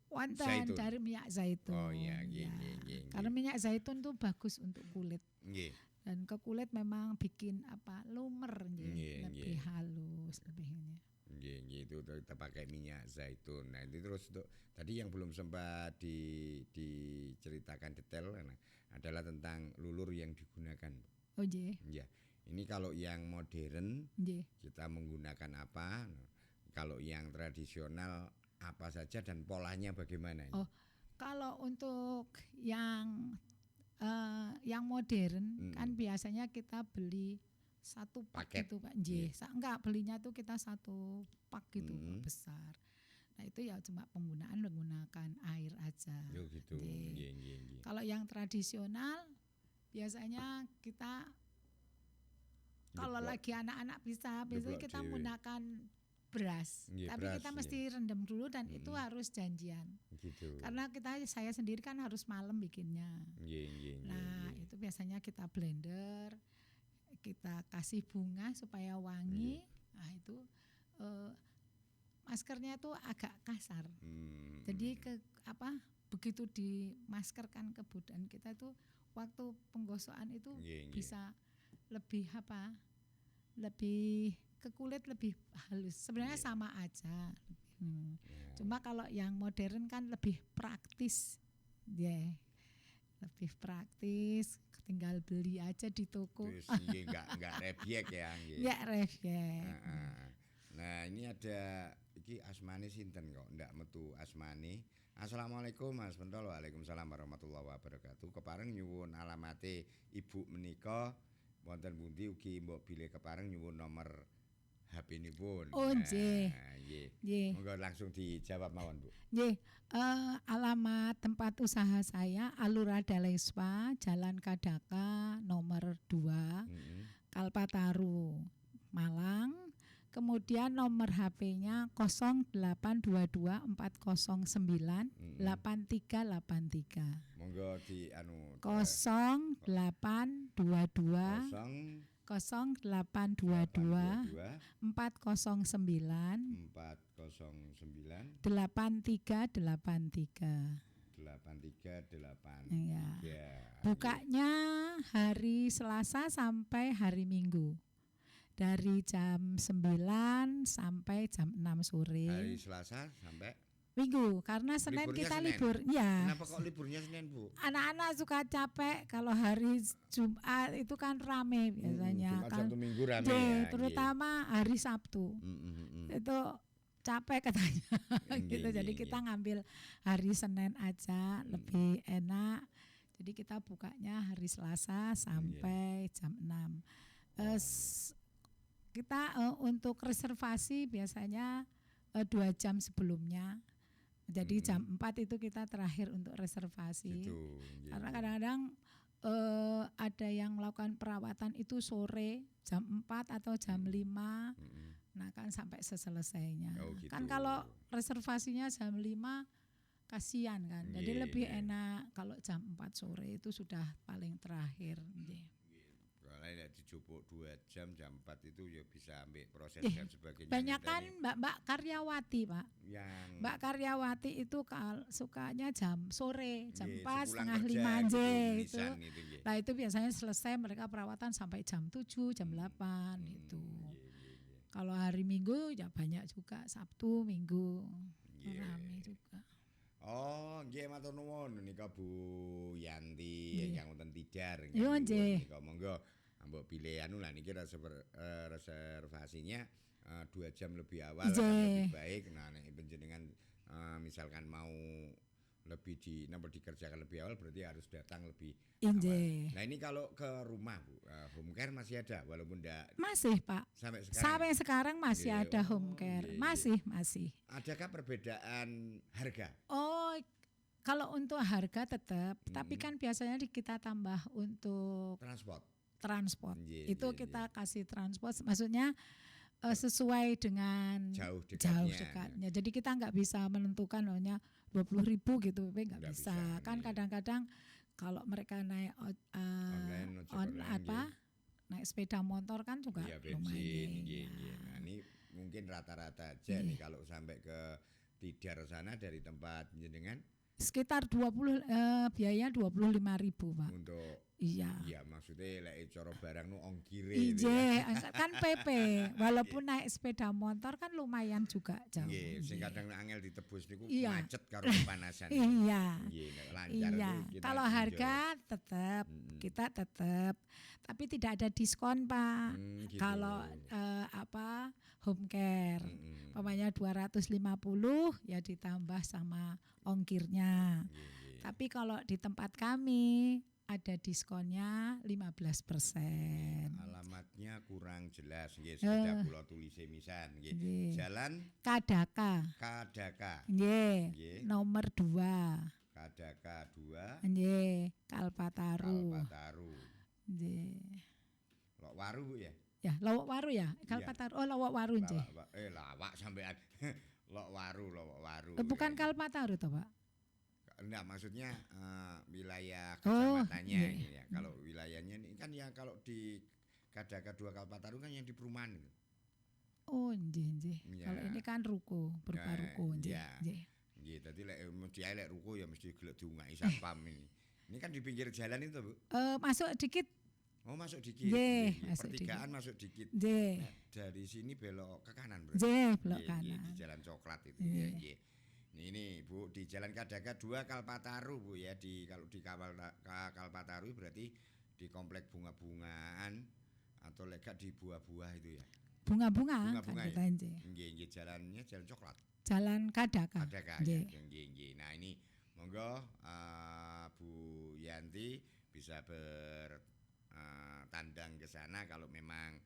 Wonten Zaitun. dari minyak zaitun. Oh iya, nggih, Ya. nggih, nggih, Karena minyak zaitun tuh bagus untuk kulit Nggih. dan ke kulit memang bikin apa lumer nggih, Nggih, lebih nggih. halus lebih ini. Nggih, nggih, itu kita pakai minyak zaitun. Nah, itu terus untuk tadi yang belum sempat diceritakan detail adalah tentang lulur yang digunakan. Oh nggih, Ya, ini kalau yang modern nggih. kita menggunakan apa? Kalau yang tradisional apa saja dan polanya bagaimana? Ini? Oh, kalau untuk yang modern kan biasanya kita beli satu pak Paket. gitu Pak. Nggih, enggak belinya tuh kita satu pak gitu Mm. besar. Nah, itu ya cuma menggunakan air aja. Yo gitu. Nggih. Nggih, nggih, nggih. Kalau yang tradisional biasanya kita kalau Nyeblok. lagi anak-anak bisa biasanya Nyeblok kita dhewe. menggunakan beras. Nggih, Tapi beras, kita nggih. mesti rendam dulu dan itu harus janjian. Gitu. Karena saya sendiri kan harus malam bikinnya. Nggih, nggih, nggih, Nah, nggih. itu biasanya kita blender, kita kasih bunga supaya wangi. Nah, itu maskernya tuh agak kasar. Hmm. Jadi begitu dimaskerkan ke badan kita itu waktu penggosokan itu Nggih, nggih. bisa lebih lebih ke kulit lebih halus. Sebenarnya Nggih. sama aja. Hmm. Ya. Cuma kalau yang modern kan lebih praktis. Ya. Lebih praktis, tinggal beli aja di toko. Terus nggih enggak rebyek ya nggih. Ya refleks. Heeh. Nah, ini ada iki asmane sinten kok ndak metu asmane. Assalamualaikum Mas Pentol. Waalaikumsalam warahmatullahi wabarakatuh. Kepareng nyuwun alamate Ibu menika wonten pundi ugi mbok bilih kepareng nyuwun nomor HP-nipun. Oh, nggih. Nggih. Nggih. Monggo langsung dijawab mawon, Bu. Nggih, alamat tempat usaha saya Alura Dalespa, Jalan Kadaka nomor 2, Heeh. Kalpataru, Malang. Kemudian nomor HP-nya 0822409838. Monggo di anu 0822 0822 409 409 8383. 838. Iya. Ya. Bukanya hari Selasa sampai hari Minggu. Dari jam 9 sampai jam 6 sore. Hari Selasa sampai Minggu, karena Senin Liburnya kita Senin? libur. Ya. Kenapa kok liburnya Senin, Bu? Anak-anak suka capek kalau hari Jumat itu kan rame biasanya Jumat, kan. Sabtu, Minggu rame Nggih, ya. terutama hari Sabtu. Itu capek katanya gitu. Nggih, Jadi nggih, kita ngambil hari Senin aja lebih enak. Jadi kita bukanya hari Selasa sampai jam 6. Kita untuk reservasi biasanya 2 jam sebelumnya. Jadi jam 4 itu kita terakhir untuk reservasi. Gitu. Nggih. Karena kadang-kadang ada yang melakukan perawatan itu sore jam 4 atau jam 5. Nah kan sampai selesainya. Oh, gitu. Kan kalau reservasinya jam 5 kasihan kan. Jadi Nggih, lebih nggih. enak kalau jam 4 sore itu sudah paling terakhir. Nggih. Kalau nek dijupuk 2 jam 4 itu ya bisa ambil proses Ih, dan sebagainya. Banyak Nanti kan Mbak Karyawati, Pak. yang Mbak Karyawati itu sukanya jam sore, jam nggih, 4, sepulang setengah kerja 5 gitu, aja itu. nisan itu nggih. Nah itu biasanya selesai mereka perawatan sampai jam 7, jam 8 gitu. Nggih, nggih, nggih. Kalau hari Minggu ya banyak juga, Sabtu, Minggu. Nggih. Rame juga. Oh, nggih matur nuwun nika Bu Yanti Nggih. yang wonten Tidar. Yo, nggih. Nika monggo mbok pilih anu lah niki reservasinya 2 jam lebih awal akan Nggih. lebih baik. Nah, nek panjenengan misalkan mau lebih dikerjakan lebih awal berarti harus datang lebih awal. Nggih. Nah, ini kalau ke rumah Bu, home care masih ada walaupun enggak Masih, Pak. sampai sekarang. Sampai sekarang masih Nggih. ada Oh, home care. nggih, Masih. Adakah perbedaan harga? Oh, kalau untuk harga tetap, tapi kan biasanya kita tambah untuk transport. Nggih, Itu nggih, kita kasih transport, maksudnya sesuai dengan Jauh jauh dekatnya. dekatnya. Jadi kita nggak bisa menentukan hanya 20.000 gitu, nggak Nggak bisa. bisa, Kan iya. kadang-kadang kalau mereka naik Online, ojek online, naik sepeda motor kan juga Iya bensin, lumayan. nggih, nggih. Nah, ini mungkin rata-rata aja nih kalau sampai ke Tidar sana dari tempat jenengan Sekitar 20 biaya 25.000, Pak. untuk Iya. ya maksudnya lek cara barang nu ongkire gitu Iya, kan PP. Walaupun naik sepeda motor kan lumayan juga jauh. Nggih, sing Iya. kadang nek angel ditebus niku Iya. macet karo kepanasan. Iya. Nggih, nek lancar Iya, itu kita kalau enjoy. harga tetap kita tetap, tapi tidak ada diskon, Pak. Gitu. Kalau home care, Mm-mm. umpamanya 250 ya ditambah sama ongkirnya. Nggih, nggih. Tapi kalau di tempat kami ada diskonnya 15%. Alamatnya kurang jelas nggih, sudah kula tulis misan nggih. Nggih. Jalan Kadaka, Kadaka. nggih. Nggih. Nomor 2, Kadaka 2 nggih. Kalpataru, Kalpataru. nggih. Lok Waru Bu ya. Ya, Lawak Waru ya, Kalpataru. Oh, Lawak Waru nggih. Lawak sampean. Lok Waru. Bukan Kalpataru toh, Pak? Enggak, maksudnya wilayah Oh, kecamatannya iya. ini ya. Kalau wilayahnya ini kan yang kalau di Kadaka 2 Kalpataru kan yang di perumahan itu. Oh, nggih. Iya. Kalau ini kan ruko, berupa Ya, ruko, nggih. iya. Nggih. Nggih, dadi lek mesti ae lek ruko ya mesti gelek diungaki satpam ini. Ini kan di pinggir jalan itu, Bu. Masuk dikit, Oh, masuk dikit. Nggih, Nggih, masuk pertigaan masuk dikit. nggih. Dari sini belok ke kanan berarti. Nggih, belok Nggih, nggih, kanan. di jalan coklat itu Nggih. ya, nggih. Ini Bu di Jalan Kadaka 2 Kalpataru Bu ya, di kalau di Kalpataru berarti di komplek bunga-bungaan atau lega di buah-buah itu ya. Bunga-bunga Bunga-bunga kan ya? kita, nggih. Nggih, jalannya jalan coklat. Jalan Kadaka. Kadaka Nggih. ya. Nggih. Nah, ini monggo Bu Yanti bisa tandang ke sana kalau memang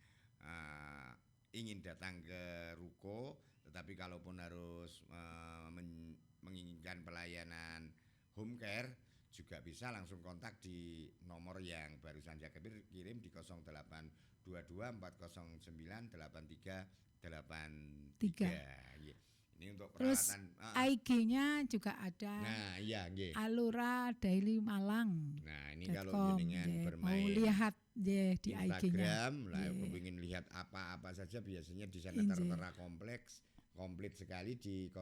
ingin datang ke ruko, tetapi kalaupun harus menginginkan pelayanan home care juga bisa langsung kontak di nomor yang barusan saya kirim di 0822 409 8383. Ini untuk Terus perawatan. IG-nya juga ada. Nah, iya nggih. Alura Daily Malang. Nah, ini kalau jenengan Mau bermain lihat di IG-nya. Instagram, lah Nggih. kepingin lihat apa-apa saja biasanya di sana Nggih. tertera komplit sekali di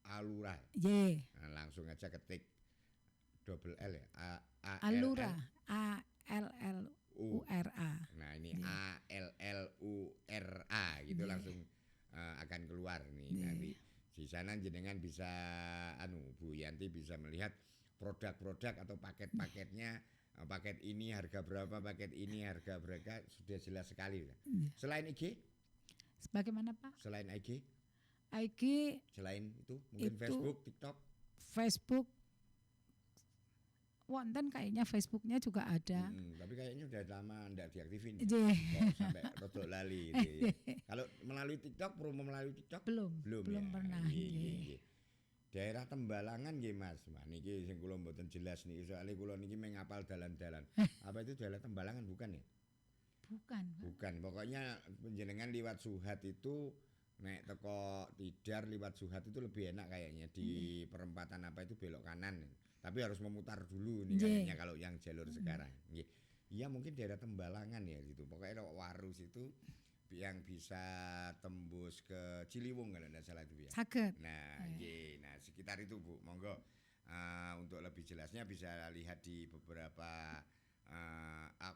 Alura. Nggih. Nah, langsung aja ketik double L ya. Alura, ALLURA. Nah, ini Nggih. ALLURA gitu Nggih. langsung akan keluar nih Nggih. nanti. Di sana jenengan bisa Bu Yanti bisa melihat produk-produk atau paket-paketnya. Paket ini harga berapa, paket ini harga berapa, sudah jelas sekali. Selain IG? Bagaimana Pak? Selain IG? IG Selain itu mungkin Itu- Facebook, TikTok? Facebook wonten kayaknya Facebooknya juga ada. Tapi kayaknya udah lama enggak diaktifin. Nggih. Kok sampai rodok lali gitu ya. Kalau melalui TikTok, promo melalui TikTok? Belum ya? pernah. Nggih, nggih, Nggih. nggih. Daerah Tembalangan nggih Mas. Wah niki sing kula mboten jelas niki soalnya kula niki mengapal dalan-dalan. Apa itu daerah Tembalangan bukan ya? Bukan, Pak. Bukan. Pokoknya penjenengan liwat Suhat itu nek teko Tidar liwat Suhat itu lebih enak kayaknya di perempatan apa itu belok kanan. Tapi harus memutar dulu nih Nggih. kayaknya kalau yang jalur sekarang. Nggih. Iya mungkin daerah Tembalangan ya gitu. Pokoknya Warus itu yang bisa tembus ke Ciliwung kalau tidak salah itu ya. Saged. Nah, nggih. Nah, sekitar itu Bu. Monggo untuk lebih jelasnya bisa lihat di beberapa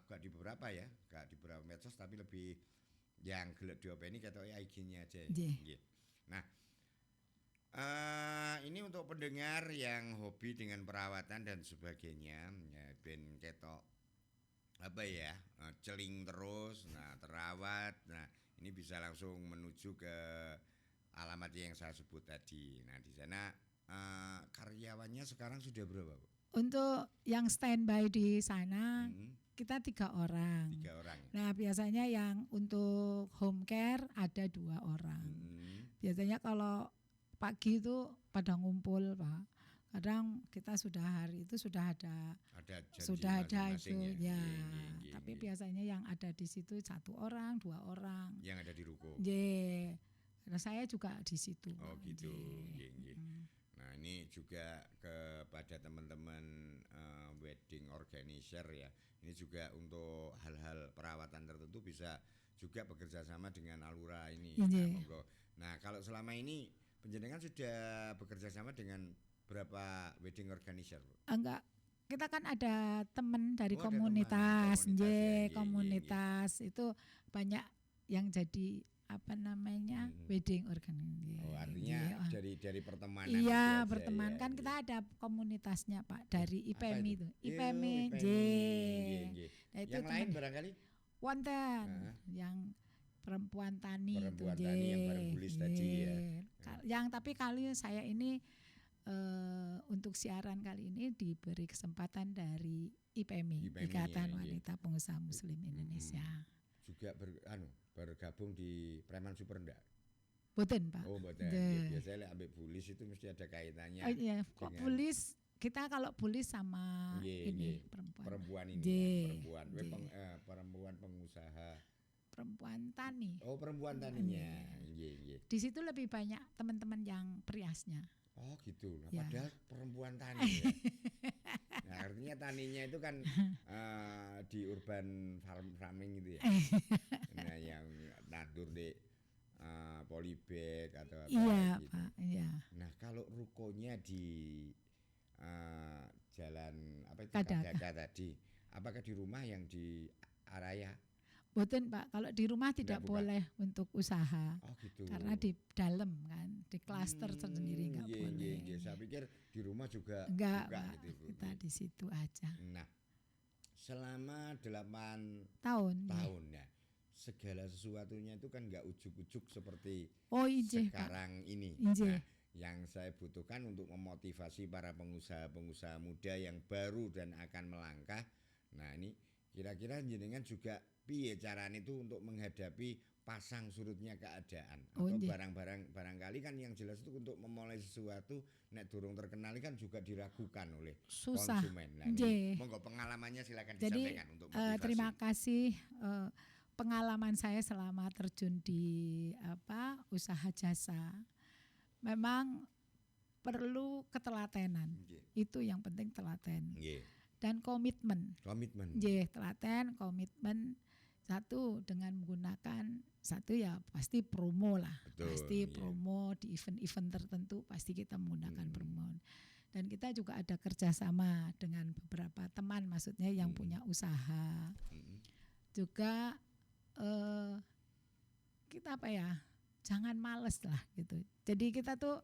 gak di beberapa ya, gak di beberapa medsos tapi lebih yang gelek diopeni ketoke IG-nya aja. Nggih. Nggih. Nah, ini untuk pendengar yang hobi dengan perawatan dan sebagainya, ya ben ketok apa ya, celing terus, nah terawat, nah ini bisa langsung menuju ke alamat yang saya sebut tadi. Nah di sana karyawannya sekarang sudah berapa, Bu? Untuk yang standby di sana Hmm, kita 3 orang. 3 orang. Ya? Nah biasanya yang untuk home care ada 2 orang. Hmm, Biasanya kalau pagi itu pada ngumpul Pak. Kadang kita sudah hari itu sudah ada ada janji sudah ada masing-masing itu ya. ya. Nggih, nggih, nggih, Tapi nggih. biasanya yang ada di situ 1 orang, 2 orang. Yang ada di ruko. Nggih. Nah, saya juga di situ. Oh Pak. gitu. Nggih. Nggih, nggih. Nah ini juga kepada teman-teman wedding organizer ya. Ini juga untuk hal-hal perawatan tertentu bisa juga bekerja sama dengan Alura ini. Iya. Nah, monggo. Nah kalau selama ini penjenengan sudah bekerja sama dengan berapa wedding organizer, Bu? Enggak, kita kan ada teman dari Oh, ada komunitas, teman, komunitas ya, nggih, nggih, komunitas itu banyak yang jadi apa namanya wedding organizer. Oh artinya dari pertemanan. itu Iya, aja berteman ya, kan nggih. kita ada komunitasnya Pak dari Apa IPMI itu? itu. Iya, IPMI, IPMI. nggih. Nggih. Nah, itu Yang lain teman barangkali wonten Heeh. yang perempuan tani Perempuan itu, tani yang nggih, bareng bulis tadi ya. nggih. Yang tapi kali saya ini untuk siaran kali ini diberi kesempatan dari IPMI, IPMI, Ikatan ya, nggih. Wanita Pengusaha Muslim Indonesia. juga bergabung di Preman Super ndak? Boten Pak. Oh, mboten. Nggih. Biasanya lek ambek bulis itu mesti ada kaitannya. Oh iya, kok dengan- pulis kita kalau pulis sama Nggih, ini nggih. perempuan. Perempuan ini, Nggih, perempuan, nggih. perempuan pengusaha. Perempuan tani. Oh, perempuan taninya. Nggih, nggih. Di situ lebih banyak teman-teman yang periasnya. Oh, gitu. Nah, Ya. padahal perempuan tani ya. Nah, artinya taninya itu kan di urban farming gitu ya. Nah, yang nandur di polybag atau apa Iya gitu. Pak, iya. Nah, kalau rukonya di jalan apa itu Kadaka. Kadaka tadi, apakah di rumah yang di Araya? Boten Pak, kalau di rumah tidak buka. boleh untuk usaha. Oh, gitu. Karena di dalam kan, di klaster sendiri enggak Nggih, boleh. nggih, nggih. Saya pikir di rumah juga Enggak buka Pak, gitu, Bu. kita di situ aja. Nah, selama 8 Tahun. tahun ya, segala sesuatunya itu kan nggak ujuk-ujuk seperti Oh ije Pak. sekarang ini. Ije. Nah, yang saya butuhkan untuk memotivasi para pengusaha-pengusaha muda yang baru dan akan melangkah. Nah, ini kira-kira jenengan juga piye carane itu untuk menghadapi pasang surutnya keadaan Oh, atau nggih. barangkali kan yang jelas itu untuk memulai sesuatu nek durung terkenal kan juga diragukan oleh Susah. konsumen. Nah, Nggih. ini monggo pengalamannya silakan Jadi disampaikan untuk motivasi. terima kasih pengalaman saya selama terjun di usaha jasa. Memang perlu ketelatenan. Nggih. Itu yang penting telaten Nggih. dan komitmen. Komitmen. Nggih, telaten, komitmen. Satu dengan menggunakan satu ya pasti promo lah. Betul, Pasti iya. promo di event-event tertentu pasti kita menggunakan promo. Dan kita juga ada kerjasama dengan beberapa teman maksudnya yang punya usaha. Juga kita jangan males lah gitu. Jadi kita tuh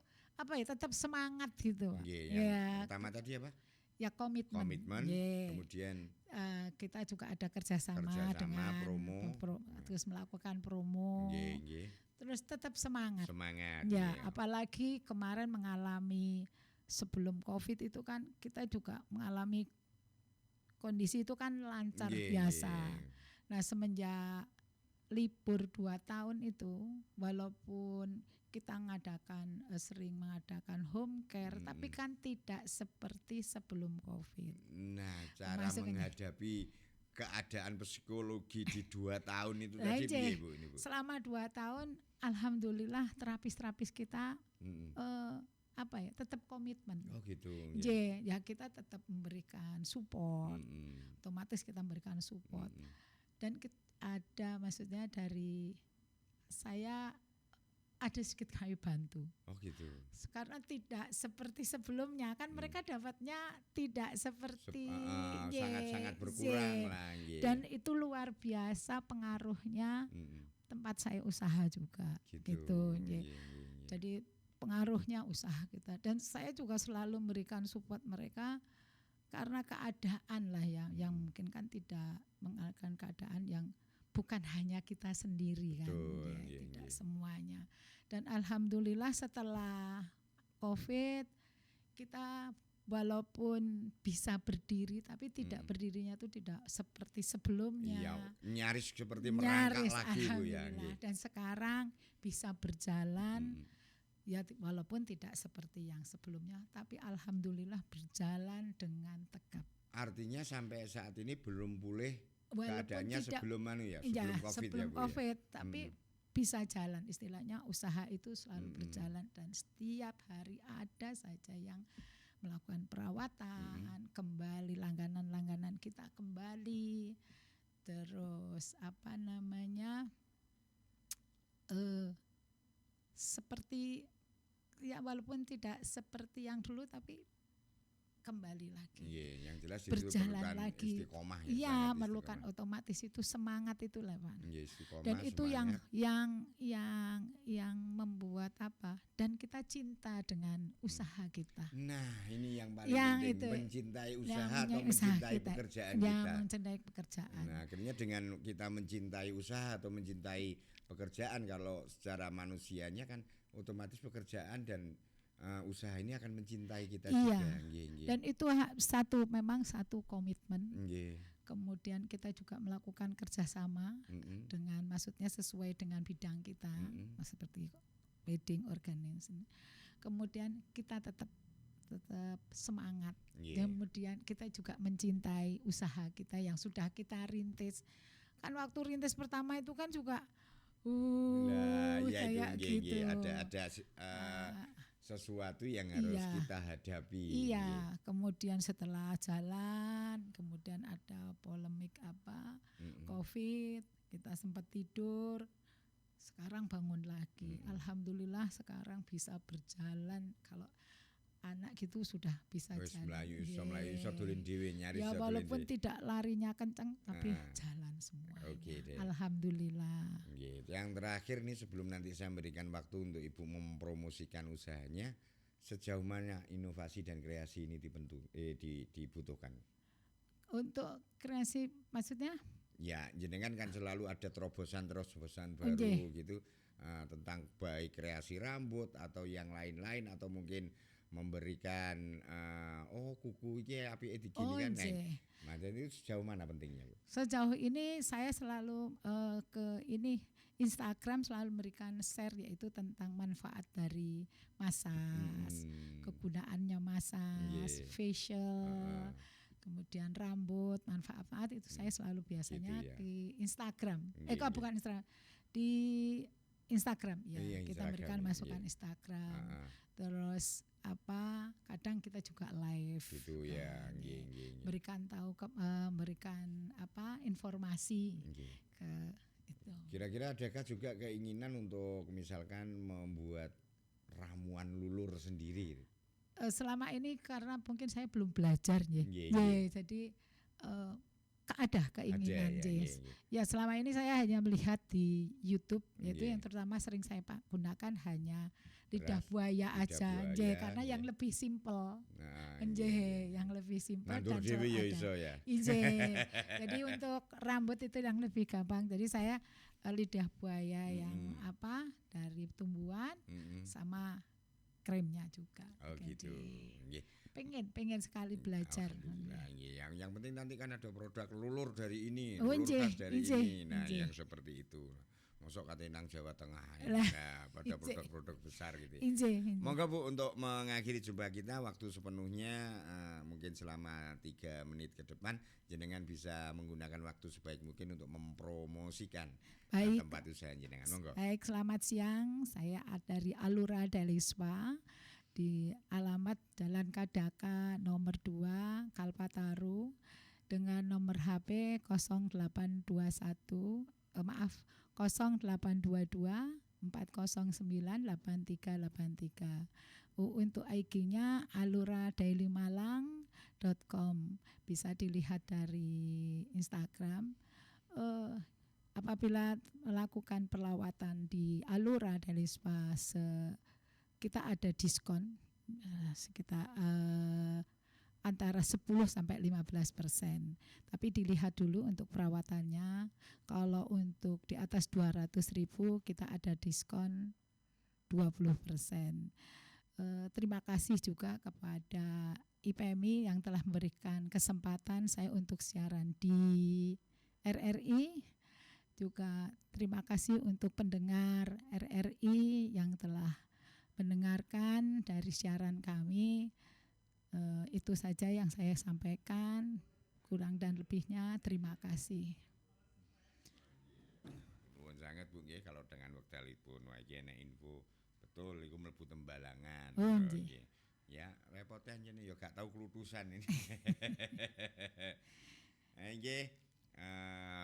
tetap semangat gitu. Nggih, yang Ya, pertama tadi apa? ya komitmen. Komitmen, Nggih. kemudian Kita juga ada kerjasama dengan promo. terus melakukan promo. nggih, nggih, Terus tetap semangat. semangat. Ya, iya. apalagi kemarin mengalami sebelum COVID itu kan kita juga mengalami kondisi itu kan lancar Nggih, biasa. nggih. Nah, semenjak libur 2 tahun itu walaupun kita sering mengadakan home care tapi kan tidak seperti sebelum COVID. Nah, cara Masuk ini. menghadapi keadaan psikologi di 2 tahun itu Lah, tadi Ije, piye, Bu? Ini, Bu? selama 2 tahun alhamdulillah terapis-terapis kita Mm-mm. tetap komitmen. Oh gitu. Ya kita tetap memberikan support. Mm-mm. Otomatis kita memberikan support. Mm-mm. Dan ada maksudnya dari saya ada sedikit kami bantu. Oh gitu. Karena tidak seperti sebelumnya kan mereka dapatnya tidak seperti ye, Sangat-sangat berkurang ye. lah. nggih. Dan itu luar biasa pengaruhnya Mm-mm. tempat saya usaha juga gitu. Ye. Nggih, nggih, nggih. Jadi pengaruhnya usaha kita dan saya juga selalu memberikan support mereka karena keadaan lah yang mungkin kan tidak mengalahkan keadaan yang bukan hanya kita sendiri kan, Betul, ya, iya, tidak iya. semuanya. Dan alhamdulillah setelah COVID kita walaupun bisa berdiri tapi tidak berdirinya itu tidak seperti sebelumnya. Iya, nyaris seperti merangkak Nyaris, lagi Bu ya. alhamdulillah. nggih. Dan sekarang bisa berjalan Mm-mm. ya walaupun tidak seperti yang sebelumnya tapi alhamdulillah berjalan dengan tegap. Artinya sampai saat ini belum pulih Walaupun keadaannya tidak- sebelum Ya, sebelum COVID sebelum ya Bu COVID, tapi bisa jalan istilahnya usaha itu selalu Mm-mm. berjalan dan setiap hari ada saja yang melakukan perawatan, kembali langganan-langganan kita kembali, terus seperti ya walaupun tidak seperti yang dulu tapi kembali lagi. Iya, yang jelas itu Berjalan perlukan lagi. istiqomah ya. Iya, sangat memerlukan istiqomah. otomatis itu semangat itulah Pak. Iya, istiqomah, Dan itu semangat. yang membuat dan kita cinta dengan usaha kita. Nah, ini yang paling Yang penting, itu, mencintai yang usaha atau punya usaha mencintai kita, pekerjaan yang kita. mencintai pekerjaan. Nah, akhirnya dengan kita mencintai usaha atau mencintai pekerjaan, kalau secara manusianya kan otomatis pekerjaan dan usaha ini akan mencintai kita Iya. juga. Nggih, nggih. Dan itu memang satu komitmen. Nggih. Kemudian kita juga melakukan kerjasama Mm-mm. dengan maksudnya sesuai dengan bidang kita, seperti wedding organizing. Kemudian kita tetap semangat. Nggih. Kemudian kita juga mencintai usaha kita yang sudah kita rintis. Kan waktu rintis pertama itu kan juga Nah, ya itu kayak nggih, gitu. nggih. Ada sesuatu yang harus Iya. kita hadapi. Iya, nggih. kemudian setelah jalan, kemudian ada polemik COVID, kita sempat tidur, sekarang bangun lagi. Alhamdulillah sekarang bisa berjalan. Kalau anak gitu sudah bisa Wis jalan. mlayu iso Yeay. dolen dhewe nyaris Ya iso dolen walaupun dhewe. tidak larinya kenceng, tapi Ah. jalan semuanya. Oke deh. Alhamdulillah. Nggih. Yang terakhir nih sebelum nanti saya memberikan waktu untuk Ibu mempromosikan usahanya, sejauh mana inovasi dan kreasi ini dibutuhkan? Untuk kreasi maksudnya? Ya, jenengan kan selalu ada terobosan-terobosan baru Nggih. gitu tentang baik kreasi rambut atau yang lain-lain atau mungkin memberikan kuku iki apike digini Oh, kan. nggih. Nah, jadi itu sejauh mana pentingnya, Bu? Sejauh ini saya selalu ke ini Instagram selalu memberikan share yaitu tentang manfaat dari massage, kegunaannya massage, Nggih. facial, kemudian rambut, manfaat-manfaat itu saya selalu biasanya Gitu ya. di Instagram. Nggih, nggih. Bukan Instagram, di Instagram ya. Iya, Kita Instagram, memberikan ya, masukan nggih. Instagram. Heeh. Terus kadang kita juga live. Gitu ya, nggih. nggih, nggih. Berikan memberikan informasi Nggih. ke itu. Kira-kira adakah juga keinginan untuk misalkan membuat ramuan lulur sendiri? Selama ini karena mungkin saya belum belajar Nggih, nggih. nggih. Jadi ada keinginan Ada, ya, nggih. nggih, nggih. Ya selama ini saya hanya melihat di YouTube yaitu Nggih. yang terutama sering saya gunakan hanya lidah Beras, buaya lidah aja buaya, nggih, karena yang nggih. lebih simpel. Nah, Nggih, yang lebih simpel Nandur dan dhewe ya ada. iso ya. Nggih. Jadi untuk rambut itu yang lebih gampang. Jadi saya lidah buaya yang dari tumbuhan Mm-mm. sama kremnya juga. Oh Jadi, gitu. Nggih. pengen sekali belajar. Alhamdulillah, nggih. Yang penting nanti kan ada produk lulur dari ini, Oh, lulur nggih, khas dari nggih, ini. Nah, nggih. yang seperti itu. Mosok kate nang Jawa Tengah. Ya. Lah, Nah, pada nggih. produk-produk besar gitu. Ya. Injih. Monggo Bu untuk mengakhiri jumpa kita waktu sepenuhnya mungkin selama 3 menit ke depan jenengan bisa menggunakan waktu sebaik mungkin untuk mempromosikan Baik. tempat usaha jenengan. Monggo. Baik, selamat siang. Saya dari Alura Deliswa di alamat Jalan Kadaka nomor 2 Kalpataru dengan nomor HP 0822 0822 409 8383. Untuk IG-nya aluradailymalang.com. Bisa dilihat dari Instagram. Apabila melakukan perawatan di Alura Delispa kita ada diskon sekitar antara 10 sampai 15%. Tapi dilihat dulu untuk perawatannya. Kalau untuk di atas 200.000 kita ada diskon 20%. Terima kasih juga kepada IPMI yang telah memberikan kesempatan saya untuk siaran di RRI. Juga terima kasih untuk pendengar RRI yang telah mendengarkan dari siaran kami. Itu saja yang saya sampaikan, kurang dan lebihnya terima kasih. Nuwun sanget Bu nggih kalau dengan wektalipun wae nek info betul iku mlebu Tembalangan. Oh, Yo, nggih. nggih. Ya, repotnya jene ya gak tahu klutusan ini. Nggih.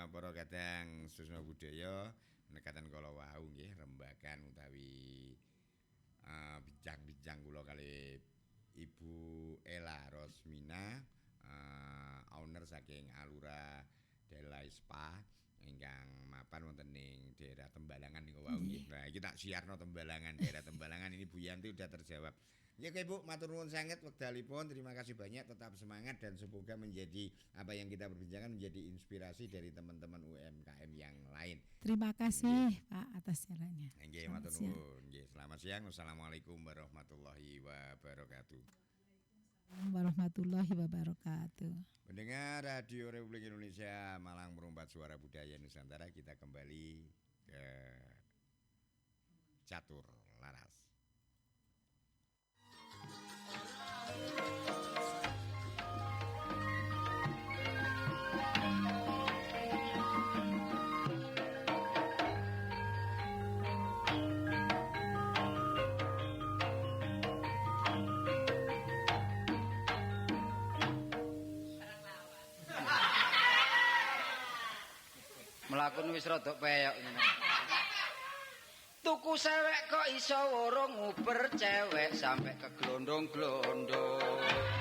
Para kadang susna budaya nekatan kala wau nggih rembakan utawi bincang-bincang kula kali Ibu Ella Rosmina, owner saking Alura Delai Spa ingkang mapan wonten ing daerah Tembalangan niku wau nggih. Nah, iki tak siarno Tembalangan, daerah Tembalangan ini Bu Yanti udah terjawab. Ya oke Bu, matur nuwun sanget wekdalipun. Terima kasih banyak, tetap semangat dan semoga menjadi apa yang kita perbincangkan menjadi inspirasi dari teman-teman UMKM yang lain. Terima kasih Pak atas siarannya. Nggih, matur nuwun. Nggih, selamat siang. Wassalamualaikum warahmatullahi wabarakatuh. Warahmatullahi wabarakatuh. Pendengar Radio Republik Indonesia Malang Merumpat Suara Budaya Nusantara, kita kembali ke Catur Laras. Mlakune wis rada peyok ngene. Tuku sewek kok iso wurung nguber cewek sampe keglondong-glondong.